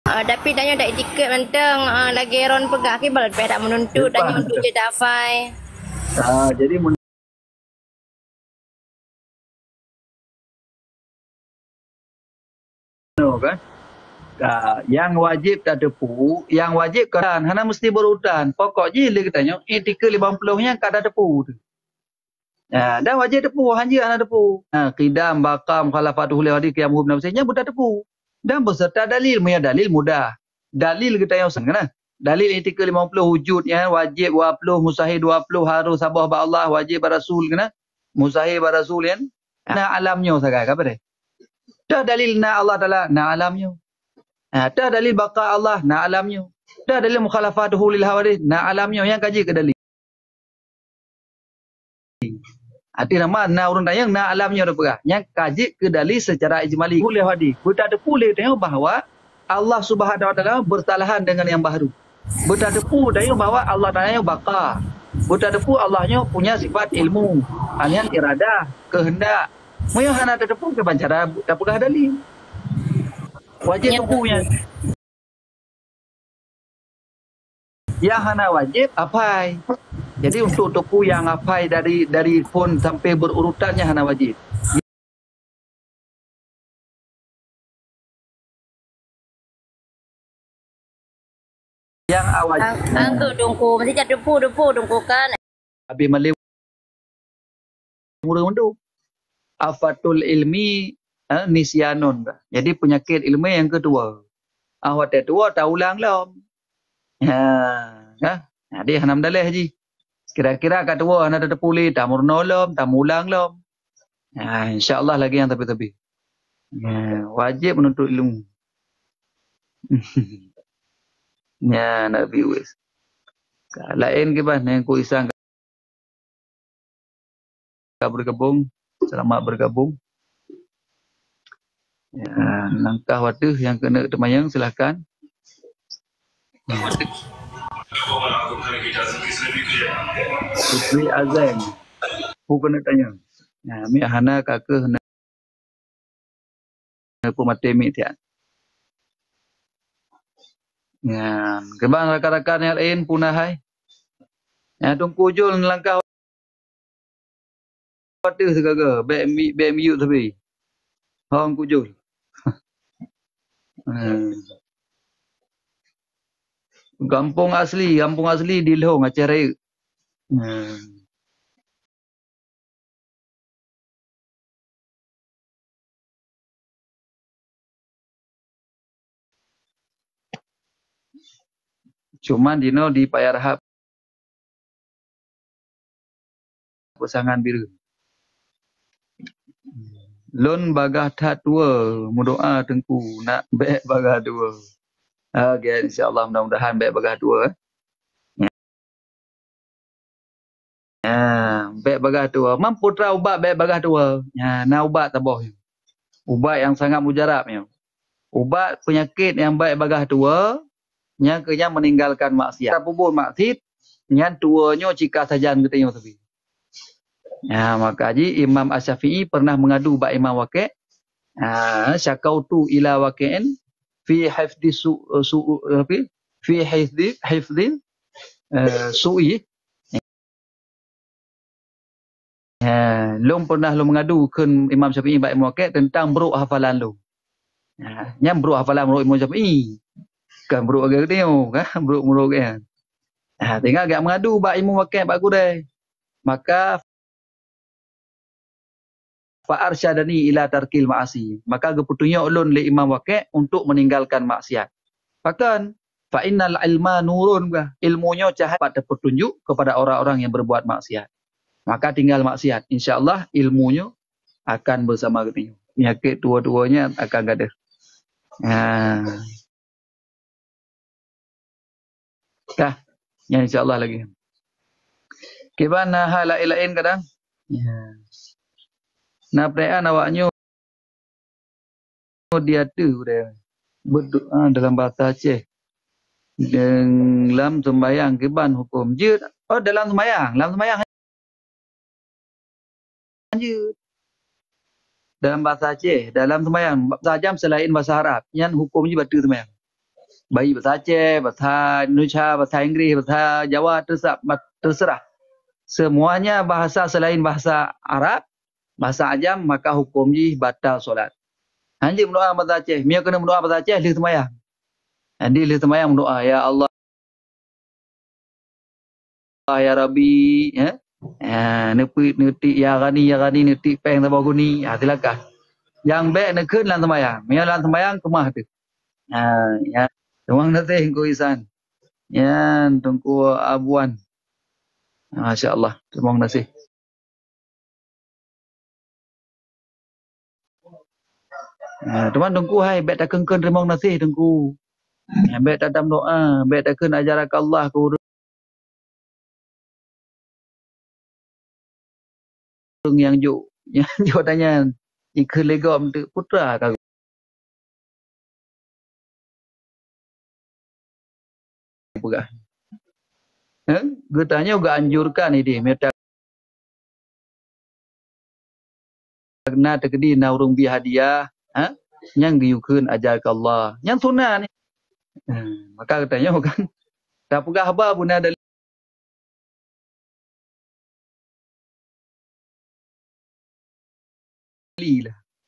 Tapi tanya dak etiket mentang lagi ron pegah ke bal tak menuntut tanya untuk je dak afai. Jadi kan. Yang wajib tak tepu, yang wajib kan hana mesti berurutan. Pokok je dia katanya etika 50-nya kada tepu tu. Dan wajib tepu hanya hana tepu. Qidam baqam khalafatul hadi qiyam hub nafsinya budak tepu. Dan beserta dalil, punya dalil mudah. Dalil kita yang sana. Dalil etika 50 wujudnya wajib 20 mustahil 20 harus sabah ba Allah wajib ba rasul kena. Mustahil ba rasul kan. Alamnya sagai apa deh? Dah dalil na Allah Taala na alamnya. Dah dalil baqa Allah na alamnya. Dah dalil mukhalafatuhu lil hawadith na alamnya yang kaji ke dalil. Arti nama na urun tayang na alamnya apa? Yang kaji ke dalil secara ijmali. Boleh hadis. Kita ada boleh tengok bahawa Allah Subhanahu wa taala bersalahan dengan yang baru. Kita ada pun tengok bahawa Allah Taala yang baqa. Kita ada pun Allahnya punya sifat ilmu, alian iradah, kehendak. Moyo hana tepu ke bancara tak pegah dalil. Wajib tepunya. Yang hana wajib apai. Jadi untuk tepu yang apai dari pun sampai berurutannya hana wajib. Yang awal. Angku Tungku mesti jadi depu Tungku kan. Habis melew murung-murung. Afatul ilmi nisyanun. Jadi penyakit ilmu yang kedua. Awat kedua tak ulang lom. Dia hanam dalih haji. Kira-kira kat dua hana ada pulih tak murno lom, tak ulang lom. Insya-Allah lagi yang tepi-tepi. Wajib menuntut ilmu. Nabi wis. Lain ke ban yang ku isang bergabung. Selamat bergabung. Ya, langkah waduh yang kena temayang silakan. Putri Azam. Aku kena tanya. Nah, mi hana kakak hana pemati mi tian. Ya, kembang rakan-rakan yang lain punah hai. Ya, tunggu jul langkah waduh segaga. BMU tapi. Hong kujul. Kampung asli di Lehong Aceh Raya. Cuman dino di Payarahap pasangan biru. Lon bagah tat dua, mudoa tengku nak baik bagah dua. Okay, insyaAllah mudah-mudahan baik bagah dua. Baik bagah dua. Mampu terah ubat baik bagah dua. Nak ubat taboh. Ubat yang sangat mujarab. Ubat penyakit yang baik bagah dua, yang kena meninggalkan maksiat. Pubur maksiat, yang tuanya cika sajan katanya tapi. Maka ji Imam Asy-Syafi'i pernah mengadu bak Imam Waqi'. Syakautu ila waqi'in fi hifdhi fi hifdhi su'i. Lom pernah mengadu ke Imam Syafi'i bak Imam Waqi' tentang buruk hafalan lu. Yang buruk hafalan menurut Imam Syafi'i. Kan buruk agak tengok kan buruk kan. Tengok agak mengadu bak Imam Waqi' bak gudai. Maka fa'arsyadani ila tarkil ma'asi. Maka kepetunjuk ulun li Imam Waqi' untuk meninggalkan maksiat. Bahkan fa innal ilma nurun, ilmunya cahaya pada petunjuk kepada orang-orang yang berbuat maksiat. Maka tinggal maksiat. InsyaAllah ilmunya akan bersama kita. Penyakit dua-duanya akan ada. Yang insyaAllah lagi. Gimana hal lain kadang? Nah, perayaan awaknya dia tu berdoa dalam bahasa Aceh. Dalam sembahyang kiban hukum je. Oh, dalam sembahyang je. Dalam bahasa Aceh, dalam sembahyang sajam selain bahasa Arab, yang hukum je batu sembahyang. Baik bahasa Aceh, bahasa Indonesia, bahasa Inggeris, bahasa Jawa terserah. Semuanya bahasa selain bahasa Arab, bahasa Ajam, maka hukum je batal solat. Anjing berdoa bahasa Aceh. Mia kena berdoa bahasa Aceh, lih semayang. Andi lih semayang berdoa, ya Allah, ya Rabbi, netik ya Ghani, netik peng tabah guni. Silakan. Yang baik nak ke dalam semayang. Mia dalam semayang kemah tu. Tuang nanti engkau isan. Ya, tunggu abuan. Masya Allah. Terima kasih. Teman tunggu hai bet tak kengken terima kasih tunggu. Bet tak dalam doa, bet tak kena ajaran Allah ke orang yang juk tanya ikut legam tu putra kau. Pegah. Getanya juga anjurkan ini meta kena terkedi na urung bi hadiah, yang giukeun ajar ke Allah. Yang sunnah ni. Maka katanya kan tak pegah apa pun ada lah.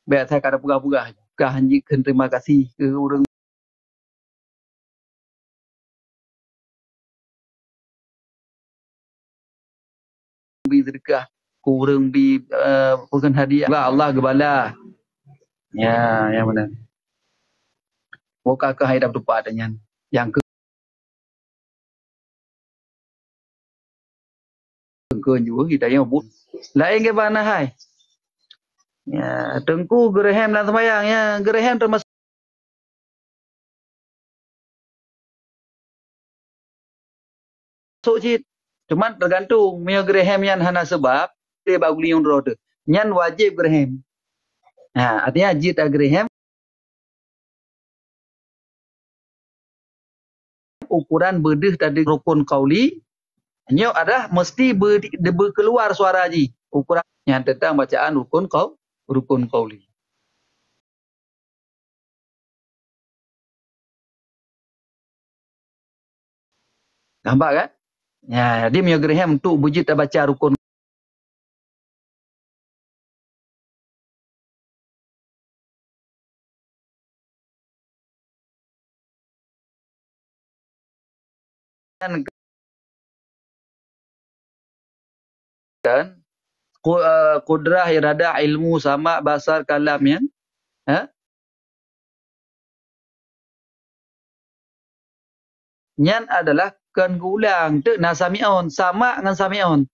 Baik saya kata pegah-pegah. Pegah hanjikan terima kasih ke orang bi sedekah, kurang bi bukan hadiah. Allah gebala. Ya, yang benar. Bukan ke hai dapat tempat dengan yang ke juga kita yang but. Lain ke mana hai? Ya, tengku gerehem dalam sembahyang ya, gerehem termasuk cit. Cuman tergantung mia gerehem yang hana sebab dia baguli yang roda. Nyan wajib gerhem. Artinya jid gerhem ukuran berdeh tadi rukun qauli. Nyo adalah mesti berkeluar suara ji. Ukuran yang tentang bacaan rukun qauli. Nampak kan? Ya, dia punya gerhem untuk bujit baca rukun. Kan? Kudrah, iradah, ilmu, sama, basar, kalam ya. Nyan adalah kan ulang tu nasami'un sama dengan sami'un.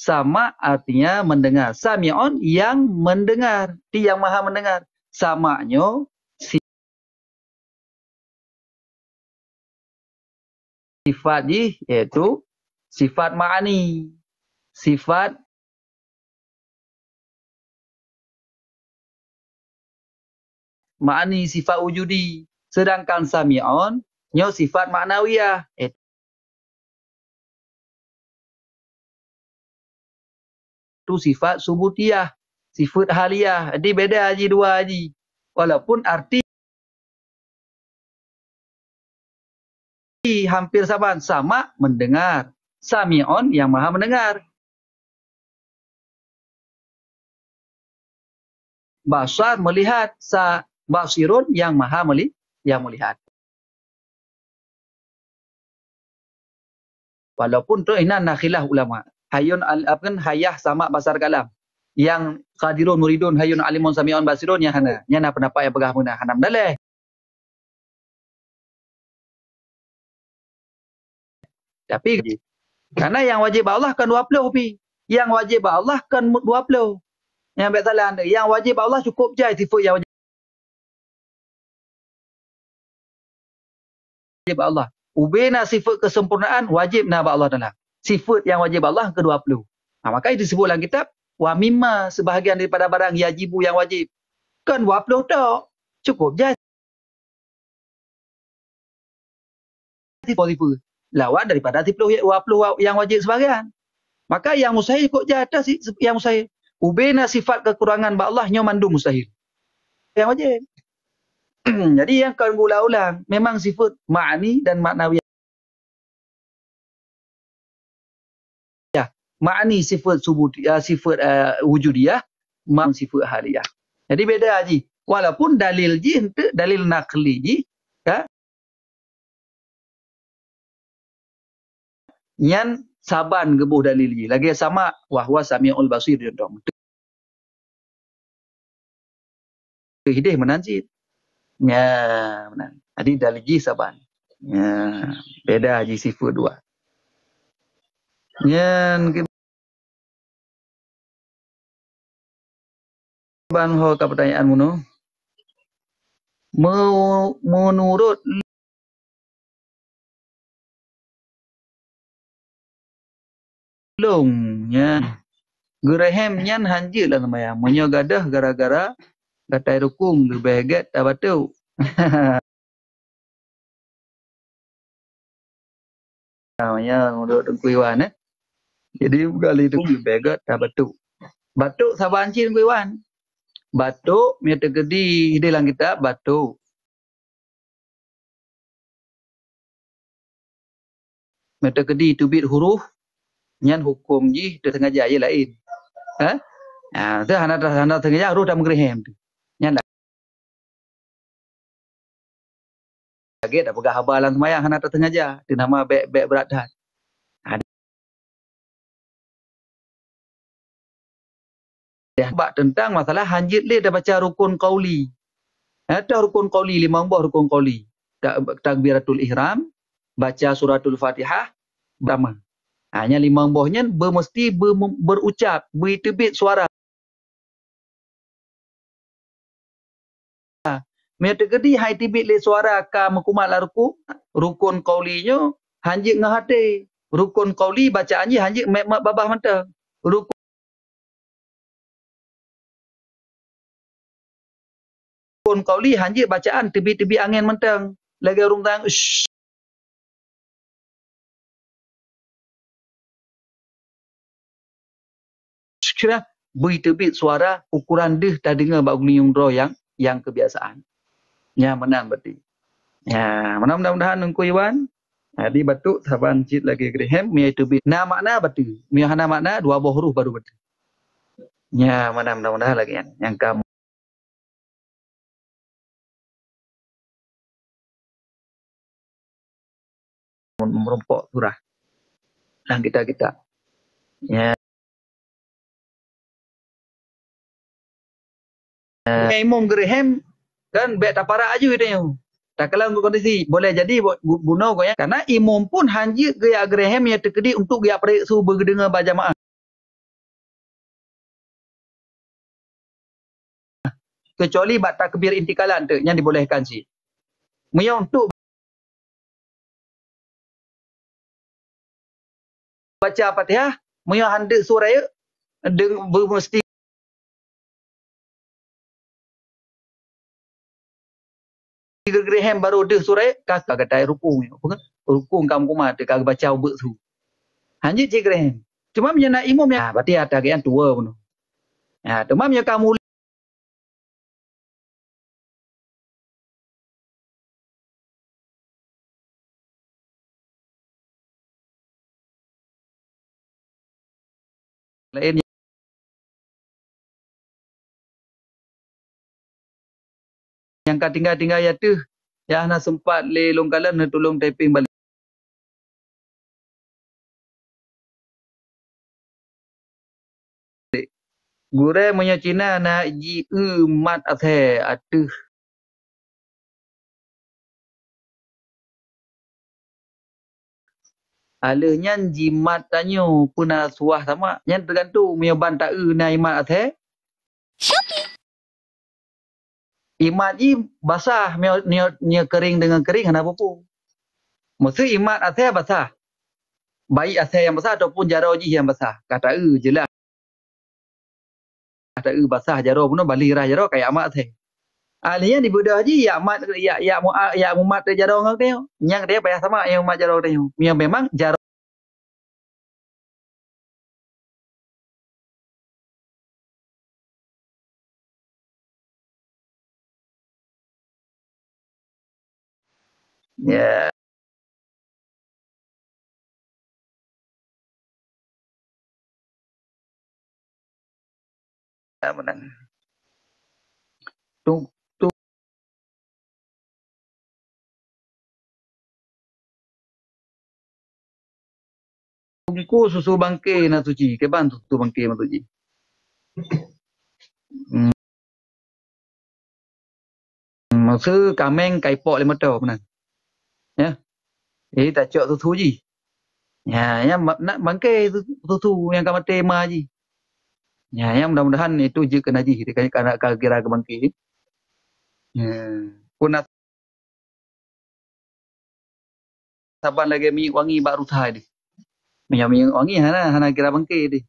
Sama artinya mendengar. Sami'un yang mendengar, dia yang maha mendengar. Sama'nya sifat ji iaitu sifat ma'ani. Sifat ma'ani, sifat wujudi. Sedangkan sami'un nyo sifat maknawiyah. Itu sifat subutiyah, sifat haliyah. Jadi beda haji dua haji. Walaupun arti hampir sama mendengar. Sami'un yang maha mendengar. Basar melihat, basirun yang maha melihat. Walaupun tu ini nakhilah ulama. Hayun hayah sama basar kalam. Yang qadirun muridun hayun alimun sami'un basirun yang hana. Yang pendapat yang pegah muna hanam daleh. Tapi karena yang wajib Allah kan 20 pi. Yang wajib Allah kan 20. Yang baik salah anda. Yang wajib Allah cukup je sifat yang wajib Allah. Ubena sifat kesempurnaan wajib na Allah dalam. Sifat yang wajib Allah ke-20. Maka itu disebut dalam kitab wa mimma sebahagian daripada barang yajibu yang wajib. Kan 20 tak. Cukup je. Sifat lawan daripada 20 yang wajib sebahagian. Maka yang mustahil kok je atas yang mustahil. Ubena sifat kekurangan Allah nyo mandu mustahil. Yang wajib. Jadi yang kan ulang-ulang memang sifat ma'ani dan maknawiyah. Ma'ani sifat subutiyah, sifat wujudiyah, sifat haliyah. Jadi beda haji. Walaupun dalil ji itu dalil nakli ji, ya. Nyan saban gebuh dalil ji. Lagi sama wahwa sami'ul basir dong. Hidih menanjit. Ya, benar. Jadi dalil ji saban. Ya, beda haji sifat dua. Nyan Ban ho ka pertanyaan muno. Menurut lungnya Geraham nyan hanji lah namanya. Menyo gadah gara-gara gatai rukung lebih hegat tak batu. Namanya menurut Tengku Iwan Jadi kali itu lebih hegat tak batu. Batuk sabar hanci Tengku Iwan. Batuk, meta gedi dalam kitab batuk. Meta gedi tubit huruf, nyan hukum ji tersengaja je lain. Tu hana tersengaja huruf dah menggerhem tu. Nyan lagi dah pegang habalan semayang hana tersengaja. Itu nama baik berat dah. Sebab tentang masalah hanjit le dah baca rukun qauli. Ada rukun qauli 5 buah rukun qauli. Takbiratul ihram, baca suratul Fatihah, beramal. Hanya 5 buahnya mesti berucap, beritibit suara. Meta gedi hai tibit le suara ka mekumat la rukun qaulinya hanjik ngah hati. Rukun qauli bacaan je hanjik mak babah mentang. Rukun qauli hanjik bacaan tebi-tebi angin mentang. Lagi orang tang kira bui terbit suara ukuran deh tak dengar bak guniung draw yang kebiasaan. Ya menang berarti. Ya, mudah-mudahan nungku Iwan. Di batuk saban cit lagi Graham mi terbit. Na makna berarti. Mi hana makna dua buah huruf baru berarti. Ya, mudah-mudahan lagi yang kamu merompok surah. Dan kita. Ya. Imam Graham kan bet tapara aju dia. Tak kalau untuk kondisi boleh jadi guna kau ya. Karena imam pun hanji gaya Graham yang terkedi untuk gaya pada su berdengar berjamaah. Kecuali bat takbir intikalan tu yang dibolehkan sih. Maya untuk baca Fatihah, maya handek surah ya mesti Graham baru deh surah kakak kata rukung apa kan rukung kamu kumat kakak baca ubek tu hanji cik Graham cuma menjana imam ya berarti ada yang tua pun ya cuma menjana kamu lain yang tinggal ya tu yang nak sempat le longkalan nak tolong typing balik gure punya Cina nak ji mat athe atuh alahnya jimat tanyo puna suah sama yang tergantung punya ban tak na imat athe imat ji basah nya kering dengan kering hana apa-apa maksud imat athe basah baik athe yang basah ataupun jaro ji yang basah kata je lah kata basah jaro pun balik rah jaro kayak amat athe alihnya di budak haji ya mat ya umat jaro ngak dia yang dia payah sama yang umat jaro dia yang memang jaro ya menang tungku susu bangke na suci ke ban susu bangke na suci maksud kameng kaipok lima tau menang ya tak cok susu ji ya yang nak bangke susu yang kamu tema ji ya yang mudah-mudahan itu je kena ji karena kira ke bangke ya pun saban lagi minyak wangi baru thai di minyak wangi hana kira bangke di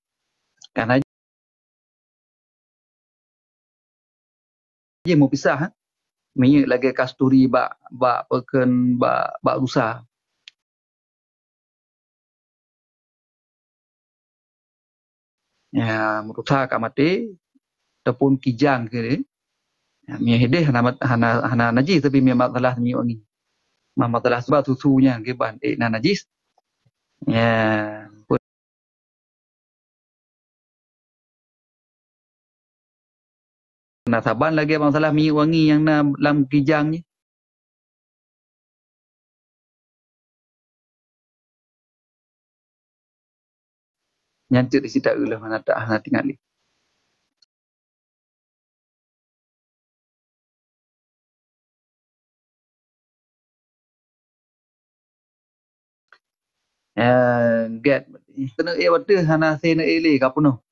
karena je mau pisah minyak lagi kasturi bak peken bak rusa ya merusak kat mati ataupun kijang ke dia ya, minyak hidih hana najis tapi minyak masalah minyak wangi masalah sebab susunya ke ban najis ya nak saban lagi masalah minyak wangi yang dalam kijang ni nyantik di situ lah mana tak hana tinggal ni get kena waktu hana sena ele kapuno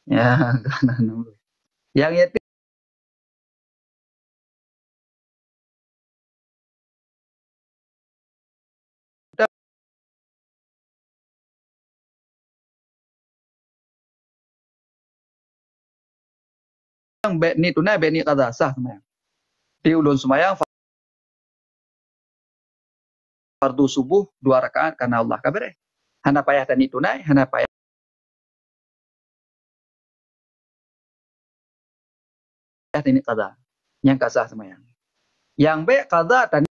ya kanan yang bet ni tunai, bet ni qada, sah semayang. Di ulun semayang fardu subuh 2 rakaat karena Allah kabar. Hana payah tani tunai, hana payah tani qada. Yang kasah semayang. Yang bet qada tani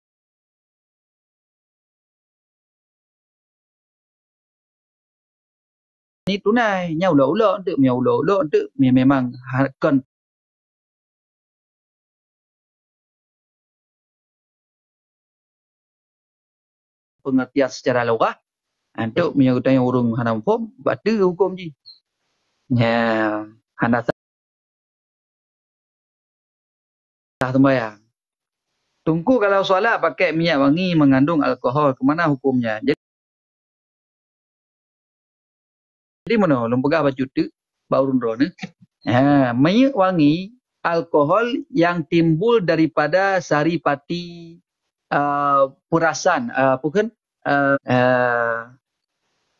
ni tunai, nya ulo-ulo untuk, nya ulo-ulo untuk, memang kan pengertian secara logah untuk menyertai urung hanam form batu hukum ji. Ya, hana sah sembahyang. Tunggu kalau solat pakai minyak wangi mengandung alkohol, kemana hukumnya? Jadi mana lempegah baju tu baurun rona. Minyak wangi alkohol yang timbul daripada saripati perasan, bukan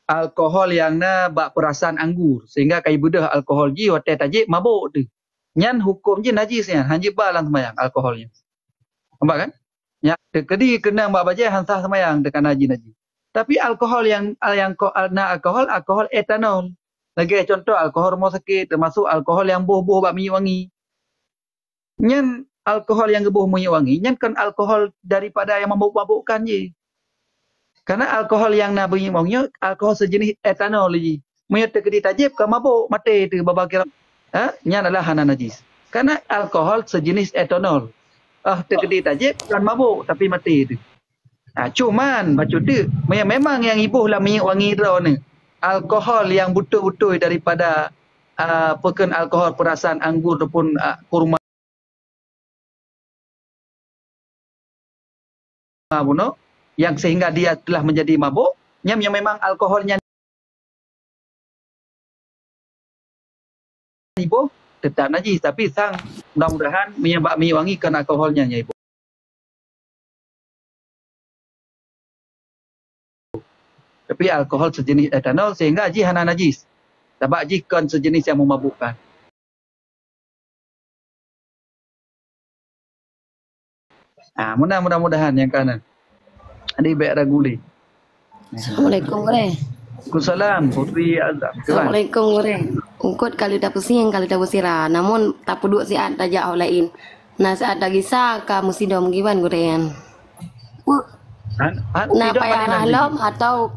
alkohol yang na bak perasan anggur sehingga kai budah alkohol ji hotel tajik mabuk tu. Nyan hukum je najis yan, hanji balang semayang alkoholnya. Nampak kan? Ya, kedi kena mbak bajai hansah semayang dekat najis. Tapi alkohol yang alkohol etanol. Lagi contoh alkohol rumah sakit, termasuk alkohol yang buh-buh bak minyak wangi. Nyan alkohol yang gebuh minyak wangi, nyan kan alkohol daripada yang mabuk-mabukkan je. Karena alkohol yang nak minyak wangi, alkohol sejenis etanol je. Minyak terkedi tajib ke mabuk, mati tu baba kira. Nyan adalah hana najis. Karena alkohol sejenis etanol. Terkedi tajib kan mabuk tapi mati tu. Cuman baca tu memang yang ibuh lah minyak wangi tu ni. Alkohol yang betul-betul daripada pekan alkohol perasan anggur ataupun kurma bunuh yang sehingga dia telah menjadi mabuk, yang memang alkoholnya ibuh tetap najis, tapi sang mudah-mudahan minyak wangi kan alkoholnya ya ibuh. Tapi alkohol sejenis etanol sehingga ji hana najis. Sebab ji kan sejenis yang memabukkan. Mudah-mudahan yang kanan. Adik baik raguli. Assalamualaikum gure. Waalaikumsalam Putri Azam. Assalamualaikum gure. Ungkut kalau dah pusing, kalau dah pusira. Namun tak peduk siat tajak orang lain. Nah saat dah gisah ka mesti dom giban gure yan. Nak payah rahlom atau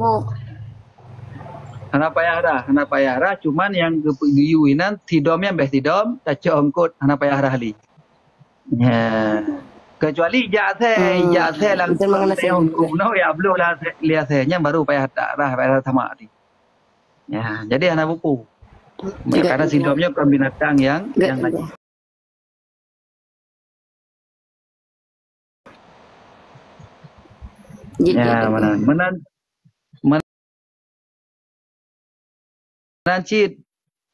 anak payah rah cuman yang guyuinan tidom yang best tidom tak ongkot anak payah rahli. Ya. Kecuali jathe langsung no ya belum lah lihat nya baru payah tak rah payah sama ni. Ya, jadi anak buku. Karena sidomnya bukan binatang yang najis. Ya, menancit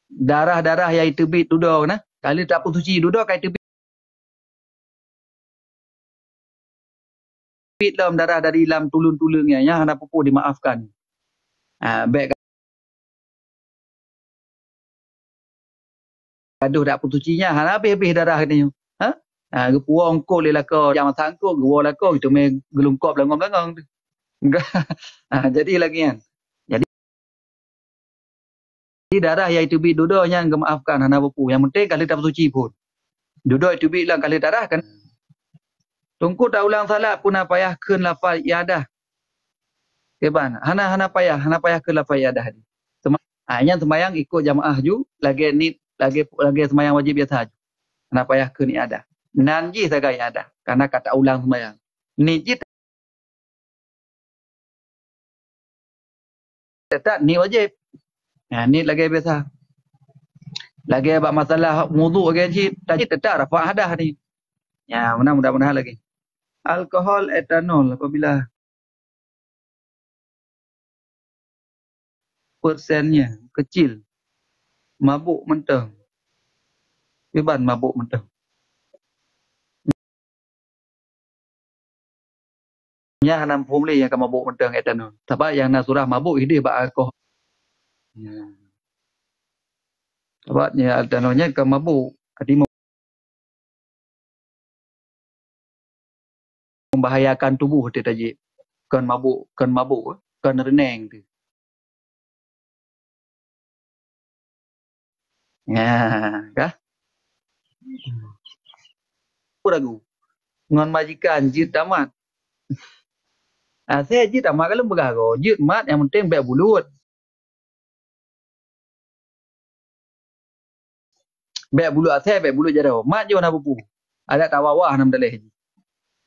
darah-darah yang tebit duduk nah. Kali tak putuci duduk kai tebit dalam darah dari dalam tulung-tulungnya ya hana pupu dimaafkan. Baik gaduh dak putucinya hana habis-habis darah ni. Gepua ongkol lelaka jangan sangkut gua lelaka itu me gelungkop langong-langong tu. Jadi lagi kan. Jadi darah yang itu bi duduk yang gemaafkan hana buku. Yang penting kali tak suci pun. Duduk itu bi lang kali darah kan. Tungku tak ulang salat pun payah keun lafaz iadah. Keban. Hana payah keun lafaz iadah ni. Yang sembahyang ikut jamaah ju lagi sembahyang wajib biasa ju. Hana payah keun iadah. Nanji sagai ada karena kata ulang sembahyang. Niji tetap ni wajib. Ni lagi biasa. Lagi abang masalah wudu lagi tadi tetap rafa hadah ni. Ya, mudah-mudahan lagi. Alkohol etanol apabila persennya kecil mabuk mentah. Beban mabuk mentah. Nya hanam pumli yang akan mabuk mentang etanol. Sebab yang nak surah mabuk ini bak alkohol. Sebabnya etanolnya akan mabuk. membahayakan tubuh tu taji. Kan mabuk, kan reneng tu. Ya, kah? Apa ragu? Ngon majikan jit tamat. Saya jit tamat kalau bergago, jit mat yang penting baik bulut. Baik bulut asal, baik bulut jadau. Mat je warna pupu. Ada tawawah nam dalih.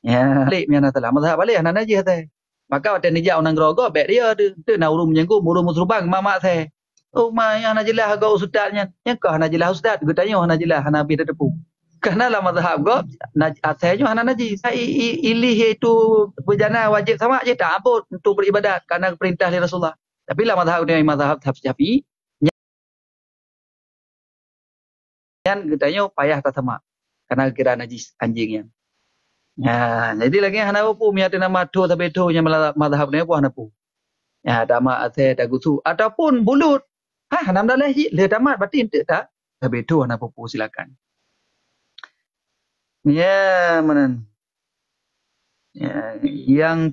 Ya, balik mian atalah. Mazhab balik anak najis teh. Maka waktu nijak orang gerogo baik dia tu. Tu nak urung menyengku, urung musrubang mak saya. Oh, ma yang nak jelas agak ustaznya. Yang kau nak jelas ustaz, gue tanya nak jelas anak bi tepu. Karena lah mazhab go asalnya anak najis. Ilih itu berjana wajib sama je tak apa untuk beribadat karena perintah dari Rasulullah. Tapi lah mazhab dia mazhab Syafi'i yang katanya payah tak sama. Karena kira najis anjingnya. Ya, jadi lagi hana apa mi ada nama tu tapi tu yang mazhab ni apa hana pu. Ya, dama ase tak gusu ataupun bulut. Hanam dah lagi le tamat berarti entek tak? Tapi tu hana pu silakan. Ya, mana? Ya, yang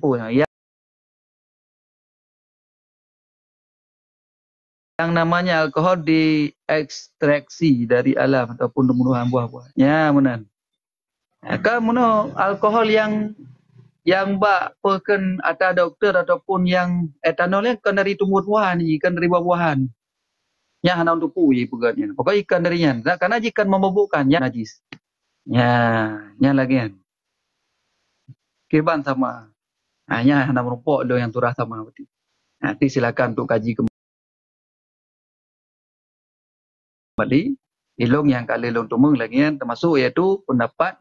namanya alkohol diekstraksi dari alam ataupun tumbuhan buah-buahan. Ya, mana? Kan mana alkohol yang bak pekan atas doktor ataupun yang etanolnya kan dari tumbuh-tumbuhan, ikan dari buah-buahan. Yang hana untuk pui pegannya. Pokoknya ikan darinya. Karena jika memabukkan ya najis. Ya, lagi kan. Kiban sama. Hanya hana merumpok lo yang turah sama berarti. Nanti silakan untuk kaji kembali. Ilung yang kali long tumeng lagi kan termasuk iaitu pendapat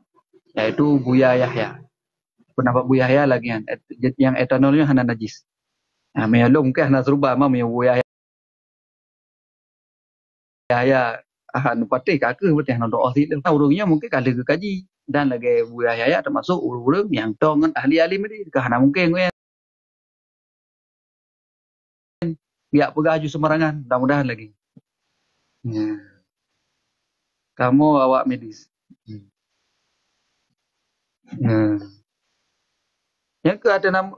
iaitu Buya Yahya. Pendapat Buya Yahya lagi kan. Yang etanolnya hana najis. Melong ke hana serupa mah Buya Yahya ahan patih kakak berarti hana doa sih. Urungnya mungkin kali ke kaji dan lagi Buya Yahya termasuk urung yang tongan ahli-ahli mesti hana mungkin kan. Biak pegaju sembarangan, mudah-mudahan lagi. Ya. Kamu awak medis. Ya. Yang ke ada nama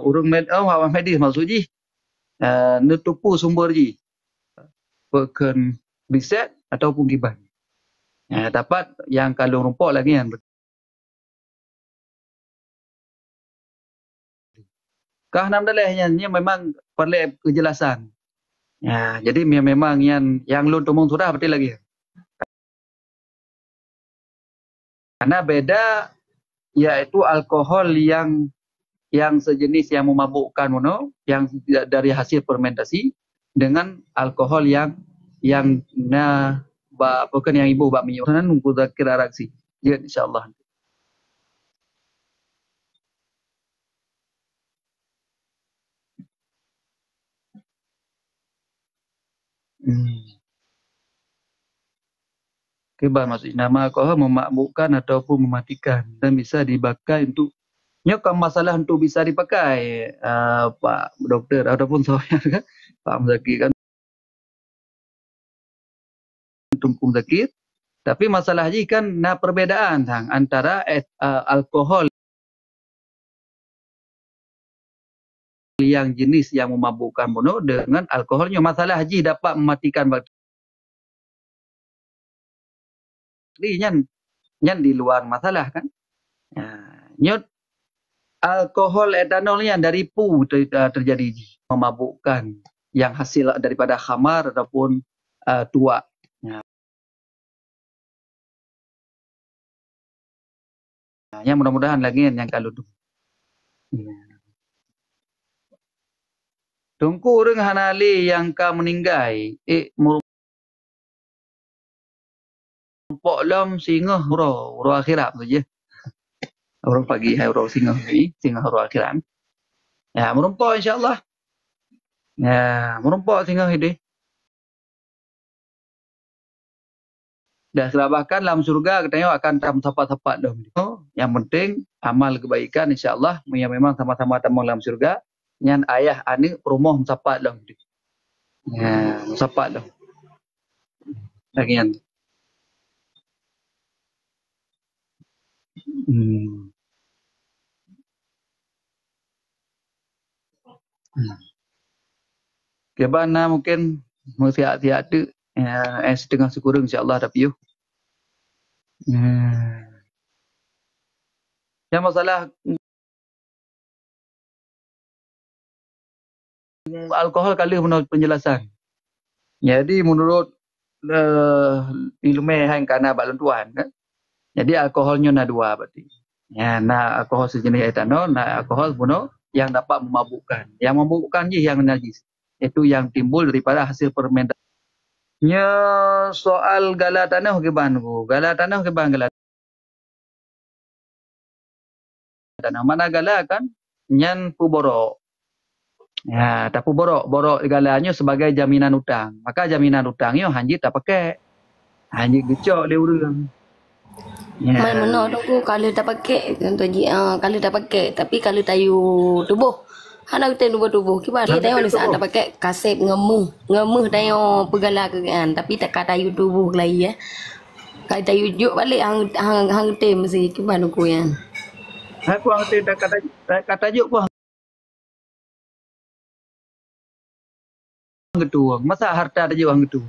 urung awak medis maksud ji. Nutupu sumber ji. Pekan riset ataupun giban. Dapat yang kalau rumpok lagi kan. Kah nam dalehnya memang perlu kejelasan. Ya, jadi memang yang lun tumung sudah betul lagi. Karena beda yaitu alkohol yang sejenis yang memabukkan yang dari hasil fermentasi dengan alkohol yang bukan yang ibu bak minyak. Sana nunggu kira reaksi. Ya insyaallah. Kibar maksud nama alkohol memabukkan ataupun mematikan dan bisa dipakai untuk nyokam masalah untuk bisa dipakai Pak Doktor ataupun saya kan Pak Muzaki kan tungkung zakit tapi masalah ji kan perbedaan antara alkohol yang jenis yang memabukkan dengan alkoholnya masalah ji dapat mematikan bakteri nyan di luar masalah kan. Nyot alkohol etanolnya dari pu terjadi memabukkan yang hasil daripada khamar ataupun tua. Yang mudah-mudahan lagi yang kalau tu. Tungku orang hanali yang ka meninggai Pok lam singa hurau akhirat tu je. Orang pagi hai hurau singa hurau akhirat. Ya, merumpok insya-Allah. Ya, merumpok singa ini. Dan bahkan dalam surga katanya akan tepat-tepat dah. Yang penting amal kebaikan insya-Allah yang memang sama-sama tamu dalam surga. Yang ayah ani rumah tepat dah. Ya, tepat dah. Lagian Kebana mungkin siap-siap tu setengah sekurang insya-Allah tapi yo. Yang masalah alkohol kali menurut penjelasan. Jadi menurut ilmu yang kana balon tuan kan. Jadi alkoholnya na dua berarti. Ya, na alkohol sejenis etanol, na alkohol bunuh yang dapat memabukkan. Yang memabukkan je yang najis. Itu yang timbul daripada hasil fermentasi. Nya soal gala tanah ke ban ku. Gala tanah ke ban gala tanah. Mana gala kan? Nyan pu borok. Ya, tak pu borok galanya sebagai jaminan hutang. Maka jaminan hutangnya hanji tak pakai. Hanji gecok dia urang. Ya. Main mana tu kalau tak pakai contoh kalau tak pakai tapi kalau tayu tubuh hana kita tubuh kibar dia tahu saat tak pakai kasep ngemuh tayo pegala ke kan tapi tak kata tayu tubuh lagi ya. Kalau tayu juk balik hang tem mesti kibar tu kan. Aku hang tem tak kata juk pun getu. Masa harta ada juk hang getu.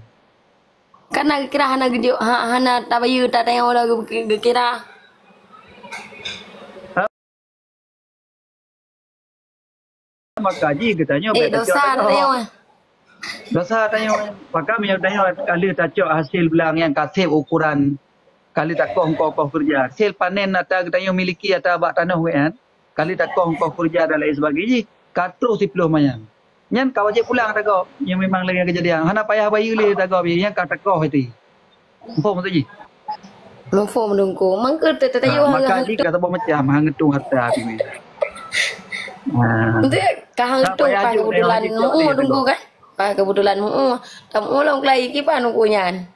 Karena kira hana gejo hana tak bayu tak tengok lah kira maka ji katanya dosa tengok dosa tanya maka tanya kali tak cok hasil belang yang kasih ukuran kali tak kong kerja hasil panen atau katanya miliki atau abak tanah kan kali tak kong kerja dan lain sebagainya katro 10 mayang nyan kau wajib pulang tak kau yang memang lagi kejadian hana payah bayi le tak kau yang kata kau itu apa maksud ji lofo menunggu mangke tetayu maka ji kata macam hang ngetung harta api nanti kahang tu kan kebetulan tunggu kan kebetulan tamu long kelai ki pa nunggu nyan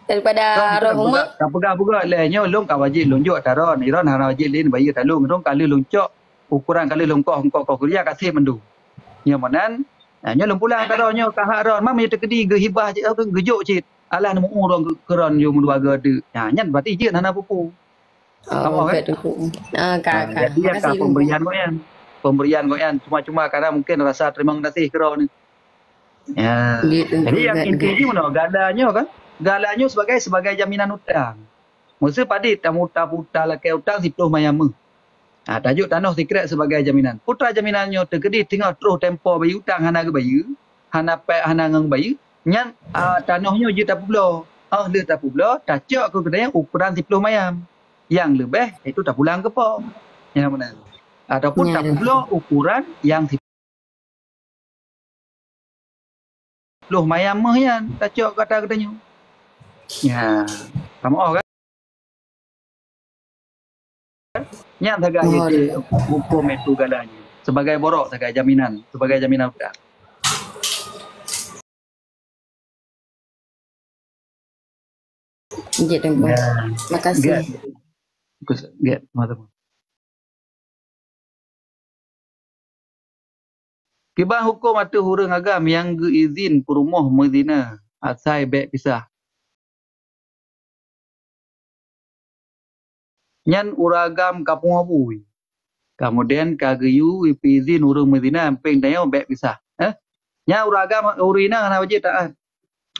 daripada roh rumah tak pegah lehnya long kau wajib lonjok taron iron hana wajib lin bayi talung dong kali loncok ukuran kali longkoh kau kerja kasih mendu yang manan nyolong pulang taronyo kahak ron mam ye tekedi ge hibah je tu gejuk cit alah nemu orang keron yo mun warga de nyan berarti je nana pupu kan jadi ka pemberian goyan cuma karena mungkin rasa terima kasih keron ni ya jadi yang inti mana galanya sebagai jaminan hutang mesti padi tamu taputa lake hutang 10 mayam tajuk tanah secret sebagai jaminan. Putra jaminannya terkedi tinggal terus tempo bayi hutang hana ke bayi, hana pek hana ngang bayi, nyan tanahnya je tak pula. Dia tak pula, tajuk aku kedai ukuran 10 mayam. Yang lebih itu tak pulang ke po. Yang mana? Ataupun tak pula ukuran yang 10 mayam mah yan, tajuk kata katanya. Ya, kamu kan? Nya taga ye hukum itu galanya sebagai borok sebagai jaminan hutang. Nggih tengok. Makasih. Nggih, teman-teman. Kibah hukum atau hurang agam yang izin perumah Medina asai baik pisah. Nyan uragam kapung abui. Kemudian kagayu izin urang Medina amping tayo baik pisah. Nya uragam urina hana wajib taat.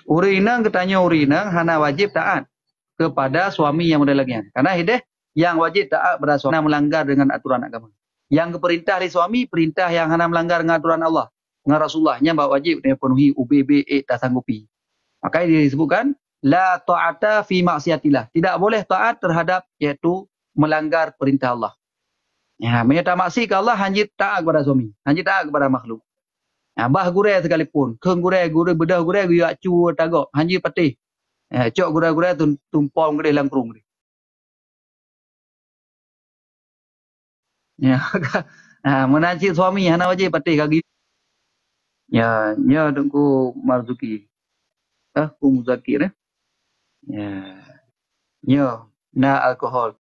Urina katanya urina hana wajib taat kepada suami yang model lagian. Karena hideh yang wajib taat pada suami melanggar dengan aturan agama. Yang keperintah dari suami perintah yang hana melanggar dengan aturan Allah. Dengan Rasulullah nya wajib dia penuhi UBB tak sanggupi. Maka disebutkan la ta'ata fi maksiatillah. Tidak boleh taat terhadap iaitu melanggar perintah Allah. Ya, menyata maksi ke Allah hanya taat kepada suami, hanya taat kepada makhluk. Bah gurai sekalipun, keng gurai bedah gurai gu acu tagak, hanya patih. Cok gurai tumpong gede langkrung gede. Ya, menaci suami hana wajib patih kaki. Ya, nya dengku Marzuki. Ku muzakir ya. Nya na alkohol.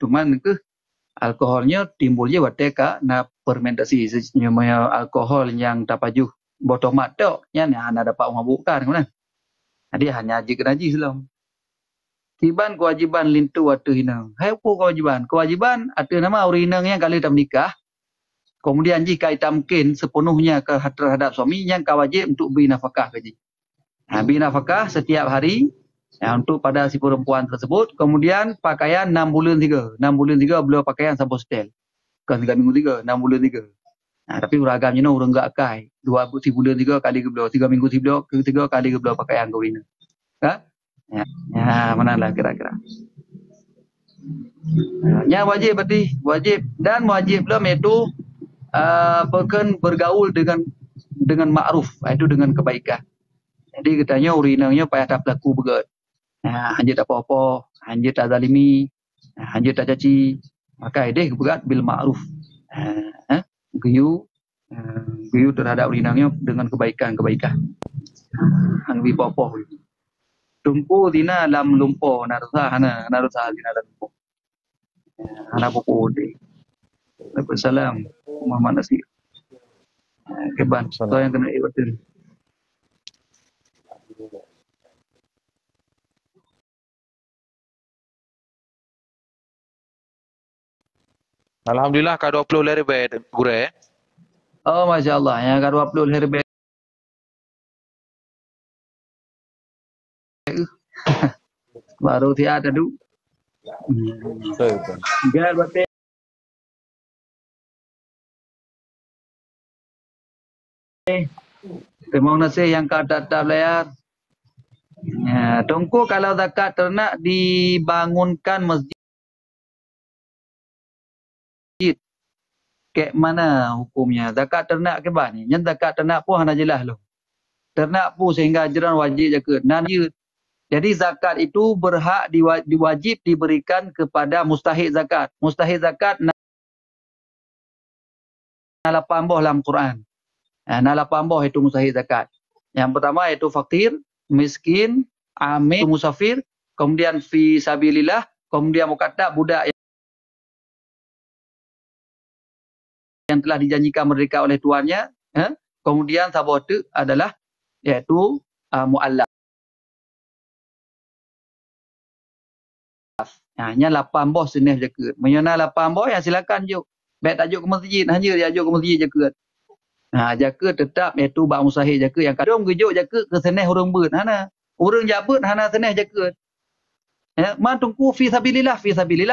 Cuman ke alkoholnya timbul je wateka na fermentasi sebenarnya alkohol yang tapajuh botomat tok nya hana dapat mabukkan kan. Jadi hanya haji kenaji Islam. Tiban kewajiban lintu atu hina. Hai apa kewajiban? Kewajiban atu nama urina yang kali tak menikah Kemudian jika kita mungkin sepenuhnya terhadap suami, yang kau wajib untuk beri nafkah ke ji. Beri nafkah setiap hari untuk pada si perempuan tersebut. Kemudian pakaian 6 bulan 3. 6 bulan 3 beliau pakaian sampai setel. Bukan 3 minggu 3, 6 bulan 3. Tapi uragamnya orang enggak kai. 2 bulan 3 kali ke beliau, 3 minggu 3 kali ke beliau pakaian kau ini. Manalah kira-kira. Yang wajib berarti wajib dan wajib belum itu bergaul dengan ma'ruf, itu dengan kebaikan. Jadi katanya urinanya payah tak berlaku begat. Hanya tak apa-apa, hanya tak zalimi, hanya tak caci. Maka ini begat bil ma'ruf. Guyu terhadap urinanya dengan kebaikan-kebaikan. Hang bi apa-apa. Tumpu dina lam lumpo narusa dina lam lumpo. Ana buku de. Assalamualaikum Muhammad Nasir. Keban. So yang kena betul. Alhamdulillah ka 20 lari baik gure. Oh masya-Allah, yang ka 20 lari baik. Baru tiada tu. Betul. Gal betul. Terima kasih yang kata layar. Tunggu kalau zakat ternak dibangunkan masjid. Kayak mana hukumnya? Zakat ternak ke bani? Yang zakat ternak pun hanya jelas loh. Ternak pun sehingga ajaran wajib jaga. Jadi zakat itu berhak diwajib diberikan kepada mustahik zakat. Mustahik zakat 8 dalam Quran. 8 itu mustahik zakat. Yang pertama itu fakir, miskin, amil, musafir, kemudian fi sabilillah, kemudian mukatab budak yang telah dijanjikan merdeka oleh tuannya, kemudian sabatu adalah iaitu muallaf. Hanya 8 boh senih zakat. Menyana 8 boh yang silakan juk. Baik tajuk ke masjid, hanya dia ajuk ke masjid zakat. Jaga tetap iaitu bak musahih jaga yang kadang gejuk jaga ke seneh orang ber hana orang jabut hana seneh jaga man tungku fi sabilillah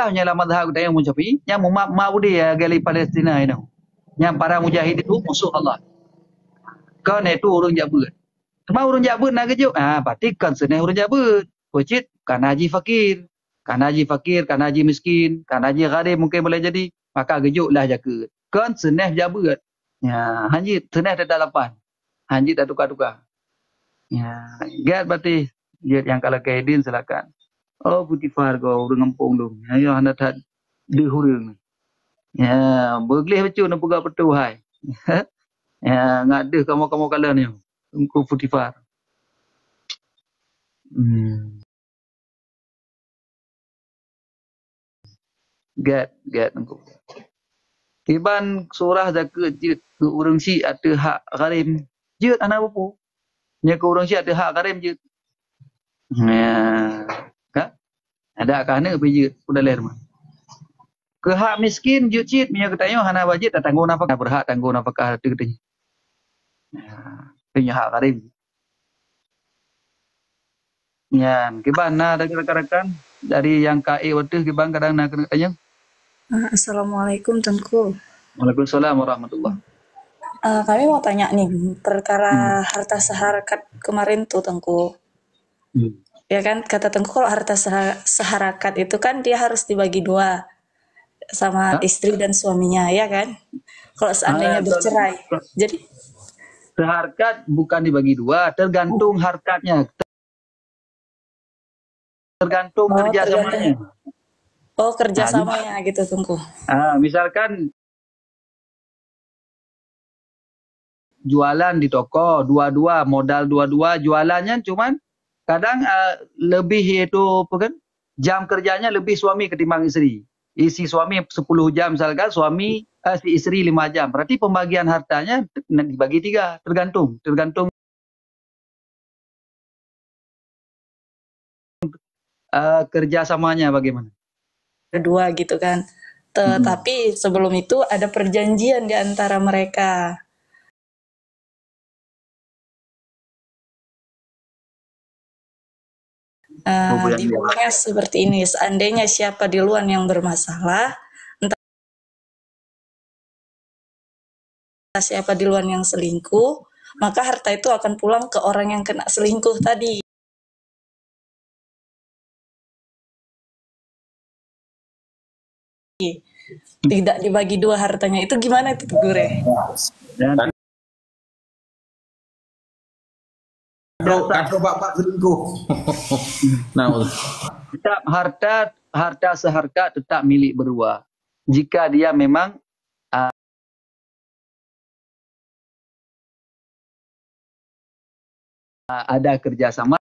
hanya mazhab kita yang mencapai yang maudi ya gali Palestina itu yang para mujahid itu musuh Allah kan itu orang jabut cuma orang jabut nak gejuk berarti kan seneh orang jabut wajib kan haji fakir kan haji miskin kan haji gharib mungkin boleh jadi maka gejuklah jaga kan seneh jabut. Hanjit senang tak lapan. Hanjit tak tukar-tukar. Get berarti yang kalau kaidin silakan. Oh putih fargo urang ngempung lu. Ayo anda tak dihurung. Beglih becu nak buka petu hai. Ngade kamu kalian ni. Engkau putih far. Get engkau. Tiban surah zakat jut ke urang si ada hak gharim. Jut anak apa? Nya ke urang si ada hak gharim jut. Ada kana pe jut udah ler mah. Ke hak miskin jut cit punya katanya hana wajib tak tanggung nafkah berhak tanggung nafkah tu katanya. Punya hak gharim. Kibana ada rekan-rekan dari yang KE waktu kibang kadang nak tanya. Assalamualaikum Tengku. Waalaikumsalam warahmatullahi. Kami mau tanya nih perkara harta seharakat kemarin tuh Tengku. Ya kan kata Tengku kalau harta seharakat itu kan dia harus dibagi 2 sama istri dan suaminya ya kan. Kalau seandainya bercerai. Jadi seharkat bukan dibagi 2, tergantung harkatnya. Tergantung kerjasamanya. Oh kerjasamanya gitu Tengku. Misalkan jualan di toko dua-dua modal dua-dua jualannya cuman kadang lebih itu apa kan jam kerjanya lebih suami ketimbang istri. Isi suami 10 jam misalkan si istri 5 jam. Berarti pembagian hartanya dibagi 3 tergantung kerjasamanya bagaimana. Kedua gitu kan. Tetapi sebelum itu ada perjanjian di antara mereka. Dibilangnya seperti ini, seandainya siapa di luar yang bermasalah, entah siapa di luar yang selingkuh, maka harta itu akan pulang ke orang yang kena selingkuh tadi. Tidak dibagi dua hartanya, itu gimana itu Gure? Kado bapak selingkuh. Nah, Tetap harta seharkat tetap milik berdua. Jika dia memang ada kerjasama.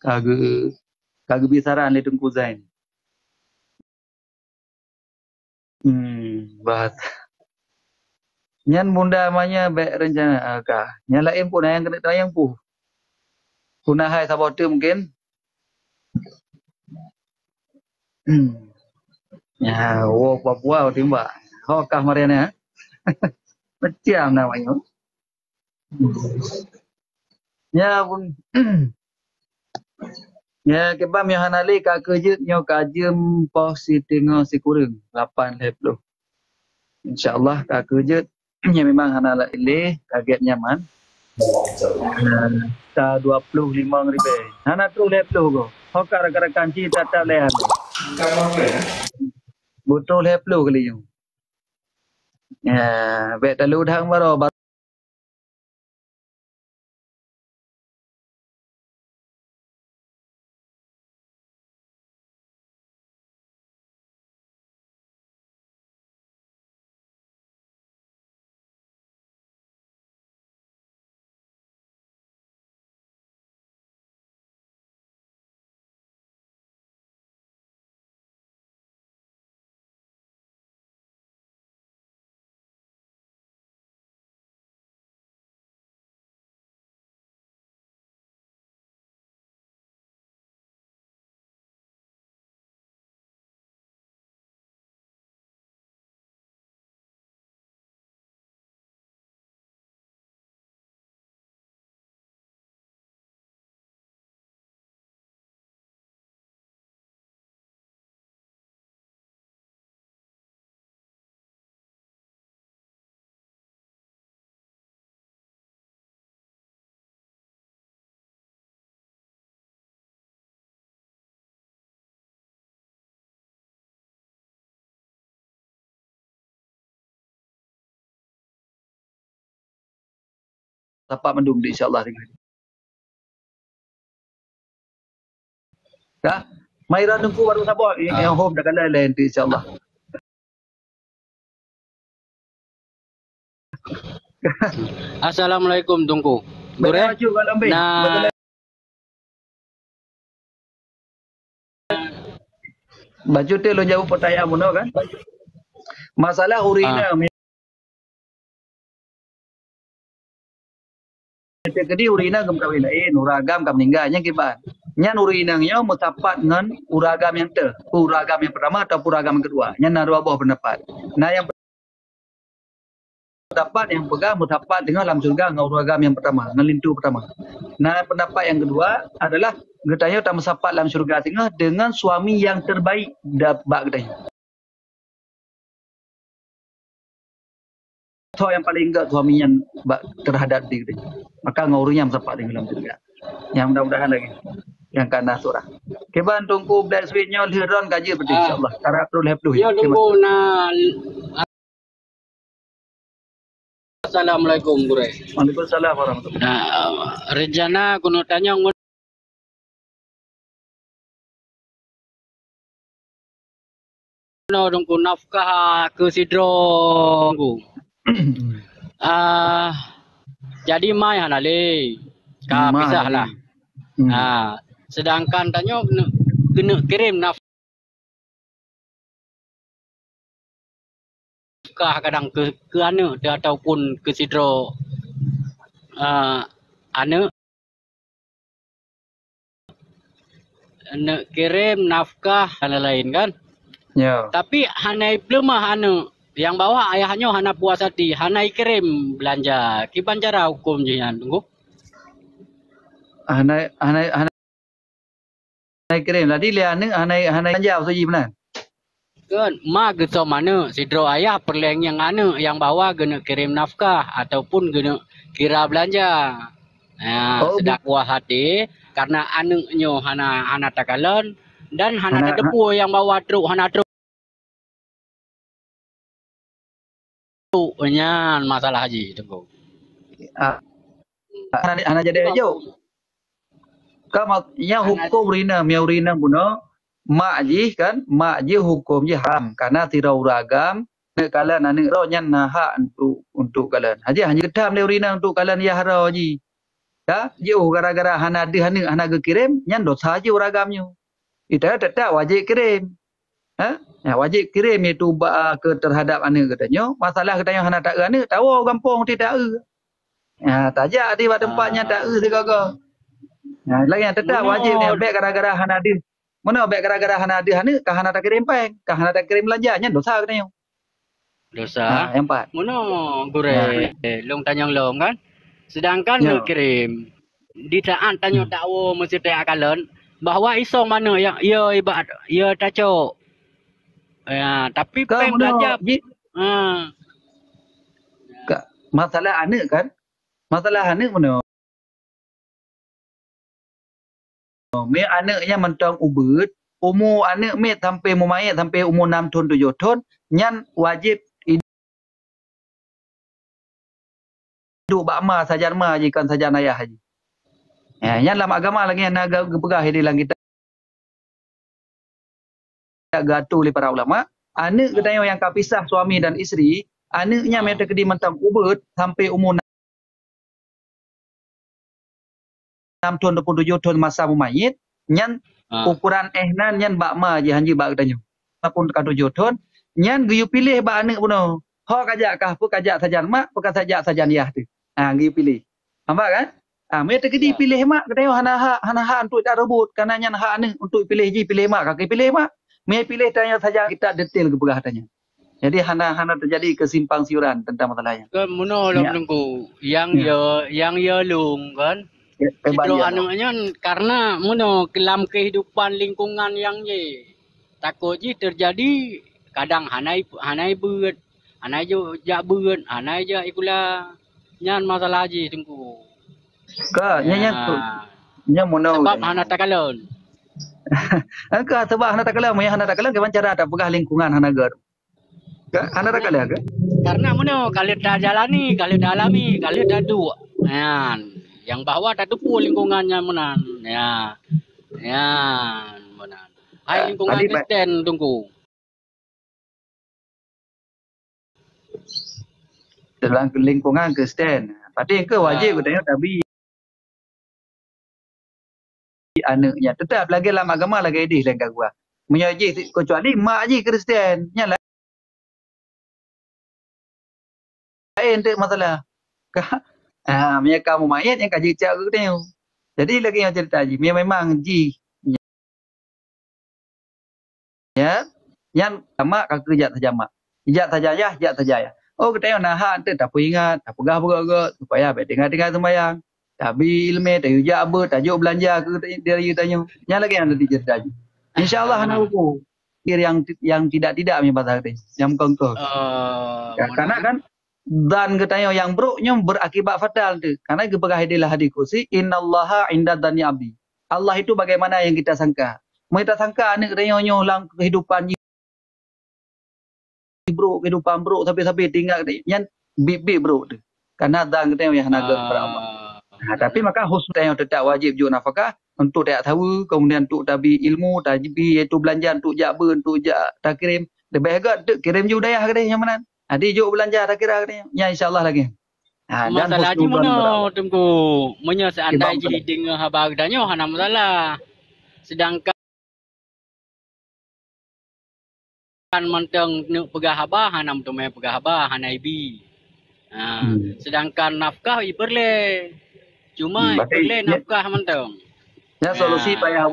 Kagak bisaran le Tengku Zain. Bahas. Nyan bunda amanya baik rencana kah. Nyan lain pun yang kena tayang pu. Punah hai sabote mungkin. Ya, Papua timba. Kah Mariana. Macam namanya. Ya pun. Ya kebam yang hanali ka kerja nyo kajem posi tengok si kurang 8.50. Insyaallah ka kerja nya memang hanala ile kaget nyaman. Ta 25.000. Hana tu 50 go. Hokar rakan ci tak lehan. Betul 50 kali yo. Ya, bet dalu dhang baro tapak mendung di insyaallah dengan. Dah, Maira nunggu baru sabar yang home dah kala lain tu insyaallah. Assalamualaikum Tungku. Boleh maju kalau ambil. Nah, baju tu lo jauh pertanyaan muno kan? Masalah urina Jadi urina gam kawin lain, uragam kam meninggalnya kiban. Nyan urinanya mutapat dengan uragam yang uragam yang pertama atau uragam yang kedua. Nyan ada dua buah pendapat. Nah yang pendapat yang pegang mutapat dengan alam surga dengan uragam yang pertama, dengan lintu pertama. Nah pendapat yang kedua adalah getanya tak mesapat alam surga tengah dengan suami yang terbaik dapat getanya. Yang paling enggak suami yang terhadap diri. Maka ngaurunya sempat dengan dalam surga. Yang mudah-mudahan lagi. Yang kana surah. Keban tunggu black switch-nya liron kaji seperti insyaallah. Cara perlu heplu. ya tunggu na. Assalamualaikum Gure. Waalaikumsalam warahmatullahi. Nah, rencana kuno tanya dongku nafkah ke sidro. Jadi mai hanale ka pisah lah. Sedangkan tanya kena kirim nafkah kadang ke anak dia ataupun ke sidro anak kirim nafkah dan lain-lain kan. Ya. Tapi hanai belum anak yang bawa ayahnya hana puas hati, hanai kirim belanja. Kiban cara hukum je yang tunggu. Hanai kirim. Tadi lihat anak hanai belanja apa saja benar? Kan ma gitu mana sidro ayah perleng yang anak yang bawa kena kirim nafkah ataupun kena kira belanja. Sedang puas hati karena anaknya hana takalan dan hana depu yang bawa truk hana truk. Nya masalah haji tunggu. Hana jadi aja. Kalau yang hukum rina puno mak ji kan mak ji hukum ji haram karena tirau ragam nek kalian anak ro nyan hak untuk kalian haji hanya kedam le rina untuk kalian ya haro ji ya jauh gara-gara hana di hana kirim nyan dosa ji ragamnya itu tetap wajib kirim ya wajib kirim itu ke terhadap anak katanya masalah katanya hana tak anak tahu gampang tidak ya tajak di tempatnya tak segala ya lagi yang tetap wajib yang baik gara-gara hana di mana baik gara-gara hana di hana tak kirim peng hana tak kirim belanjanya dosa katanya dosa yang empat mana gure long tanyang long kan sedangkan nak kirim di saat tanya dakwa mesti tak akalan bahawa isong mana yang ia ibadat ia taco ya tapi peng belanja masalah anak kan masalah anak mana me anaknya mentang ubud umur anak me sampai mumayat sampai umur 6 tahun 7 tahun nyan wajib hidup bakma sajan ma jikan sajan ayah haji ya nyan dalam agama lagi yang naga pegah di dalam kita gatu oleh para ulama anak katanya yang kapisah suami dan isteri anaknya mereka kedi mentang ubud sampai umur 6 tahun 27 tahun masa mumayit nyan ukuran ehnan nyan bakma je hanji bak katanya apun ka 7 tahun nyan giyu pilih ba anak puno ho kajak kah pu kajak sajan mak pu kajak sajan yah tu giyu pilih nampak kan mereka kedi pilih mak katanya hana hak untuk tak rebut karena nyan hak anak untuk pilih ji pilih mak kaki pilih mak me pilih tanya saja kita detail ke pegah katanya jadi hana terjadi kesimpang siuran tentang masalahnya kan muno long tunggu yang ya lung kan itu anaknya karena muno kelam kehidupan lingkungan yang je takut je terjadi kadang hanai beut hanai jo jak beut hanai je ikula nyan masalah je tunggu ka nya muno sebab hana takalon ka sebab hana takalon hana takalon ke cara ada pegah lingkungan hana gar ka hana takalon ke karena muno kali dah jalani kali dah alami kali dah du yang bahwa tak tepu lingkungannya menan ya menan hai lingkungan Kristen tunggu dalam lingkungan Kristen pasti ke wajib katanya tapi anaknya tetap lagi dalam agama lagi edih lagi gua menyaji kecuali mak ji Kristen nya lain tu masalah mereka mumayat yang kaji cak ke tengok. Jadi lagi yang cerita haji, memang ji ya, yang sama kakak jat saja mak, jat saja ya. Oh kita yang nahan tu tak ingat, tak pegah bergerak supaya dengar sembahyang. Tapi ilmu tak hujat apa, tajuk belanja ke dia tanya. Yang lagi yang nanti cerita haji. InsyaAllah anak ukur yang tidak punya pasal tadi, yang kongkong. Karena kan dan katanya yang buruknya berakibat fatal tu. Karena kepegang hadis kursi innallaha inda dhanni abdi. Allah itu bagaimana yang kita sangka. Kita sangka anak katanya lang kehidupan buruk, kehidupan buruk sampai tinggal yang bib buruk tu. Karena dan katanya yang naga kepada Allah. Tapi maka khusus yang tetap wajib juga nafkah untuk tak tahu kemudian untuk tabi ilmu, tabi itu belanja untuk jak untuk jak tak kirim. Lebih agak kirim juga daya katanya yang mana. Adik jauh belanja tak kira katanya. Ya insyaAllah lagi. Masalah haji mana tunggu. Seandainya dengar habar katanya hana masalah. Sedangkan kan menteng nuk pegah abah hanam tu mai pegah abah hanaibi. Sedangkan nafkah iperle. Cuma iperle nafkah menteng. Ya solusi payah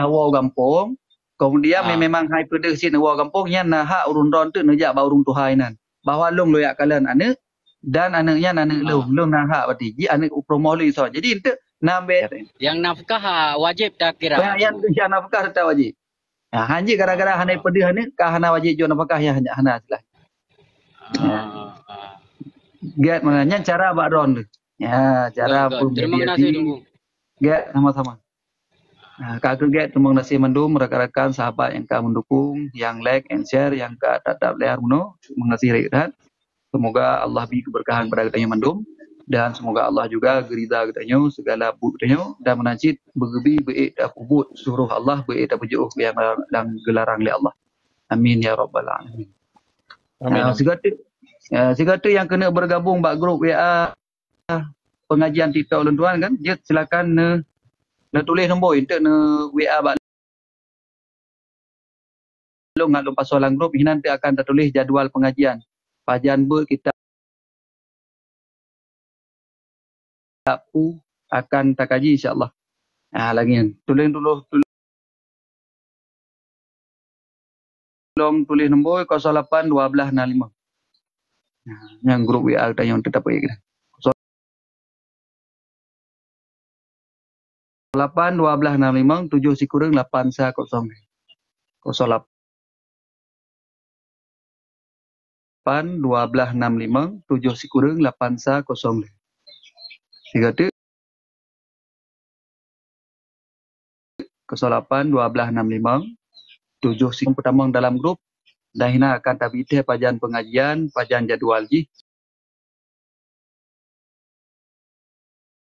hawa kampung. Kemudian memang hai pada sin hawa kampung yang nah hak urun ron tu nejak ba urung tuhai nan. Bahwa long loyak kalian anak dan anaknya anak long nah hak berarti ji anak promoli so. Jadi ente nambe yang nafkah wajib tak kira. Yang nafkah tak wajib. Nah, hanji gara-gara hanai pedih ni ka hana wajib jo nafkah ya hana lah. Get maknanya cara bakron tu. Ya, cara terima kasih tunggu. Get sama-sama. Nah, kak get terima kasih mendum rekan-rekan sahabat yang kau mendukung, yang like and share, yang kak tetap lihat muno. Terima kasih rekan. Semoga Allah beri keberkahan pada kita mendum dan semoga Allah juga gerida katanya segala buk katanya dan menajid bergebi baik dak kubut suruh Allah baik dak pujuh yang gelarang oleh Allah. Amin ya rabbal alamin. Amin. Segala yang kena bergabung bak grup WA pengajian TikTok tuan kan, dia silakan ne tulis nombor ente ne WA bak long ngalung pasolan grup ini nanti akan tertulis jadual pengajian. Pajan ber kita akan tak kaji insya-Allah. Lagi tulis nombor 08 12 65. Yang grup WA kita yang tetap baik kita. 08 12 65 7 sikurang 810. 08 12 65 7 sikurang 810. 3 08 12 65 7 sikurang pertama dalam grup dan hina akan tabite pajan pengajian, pajan jadual ji.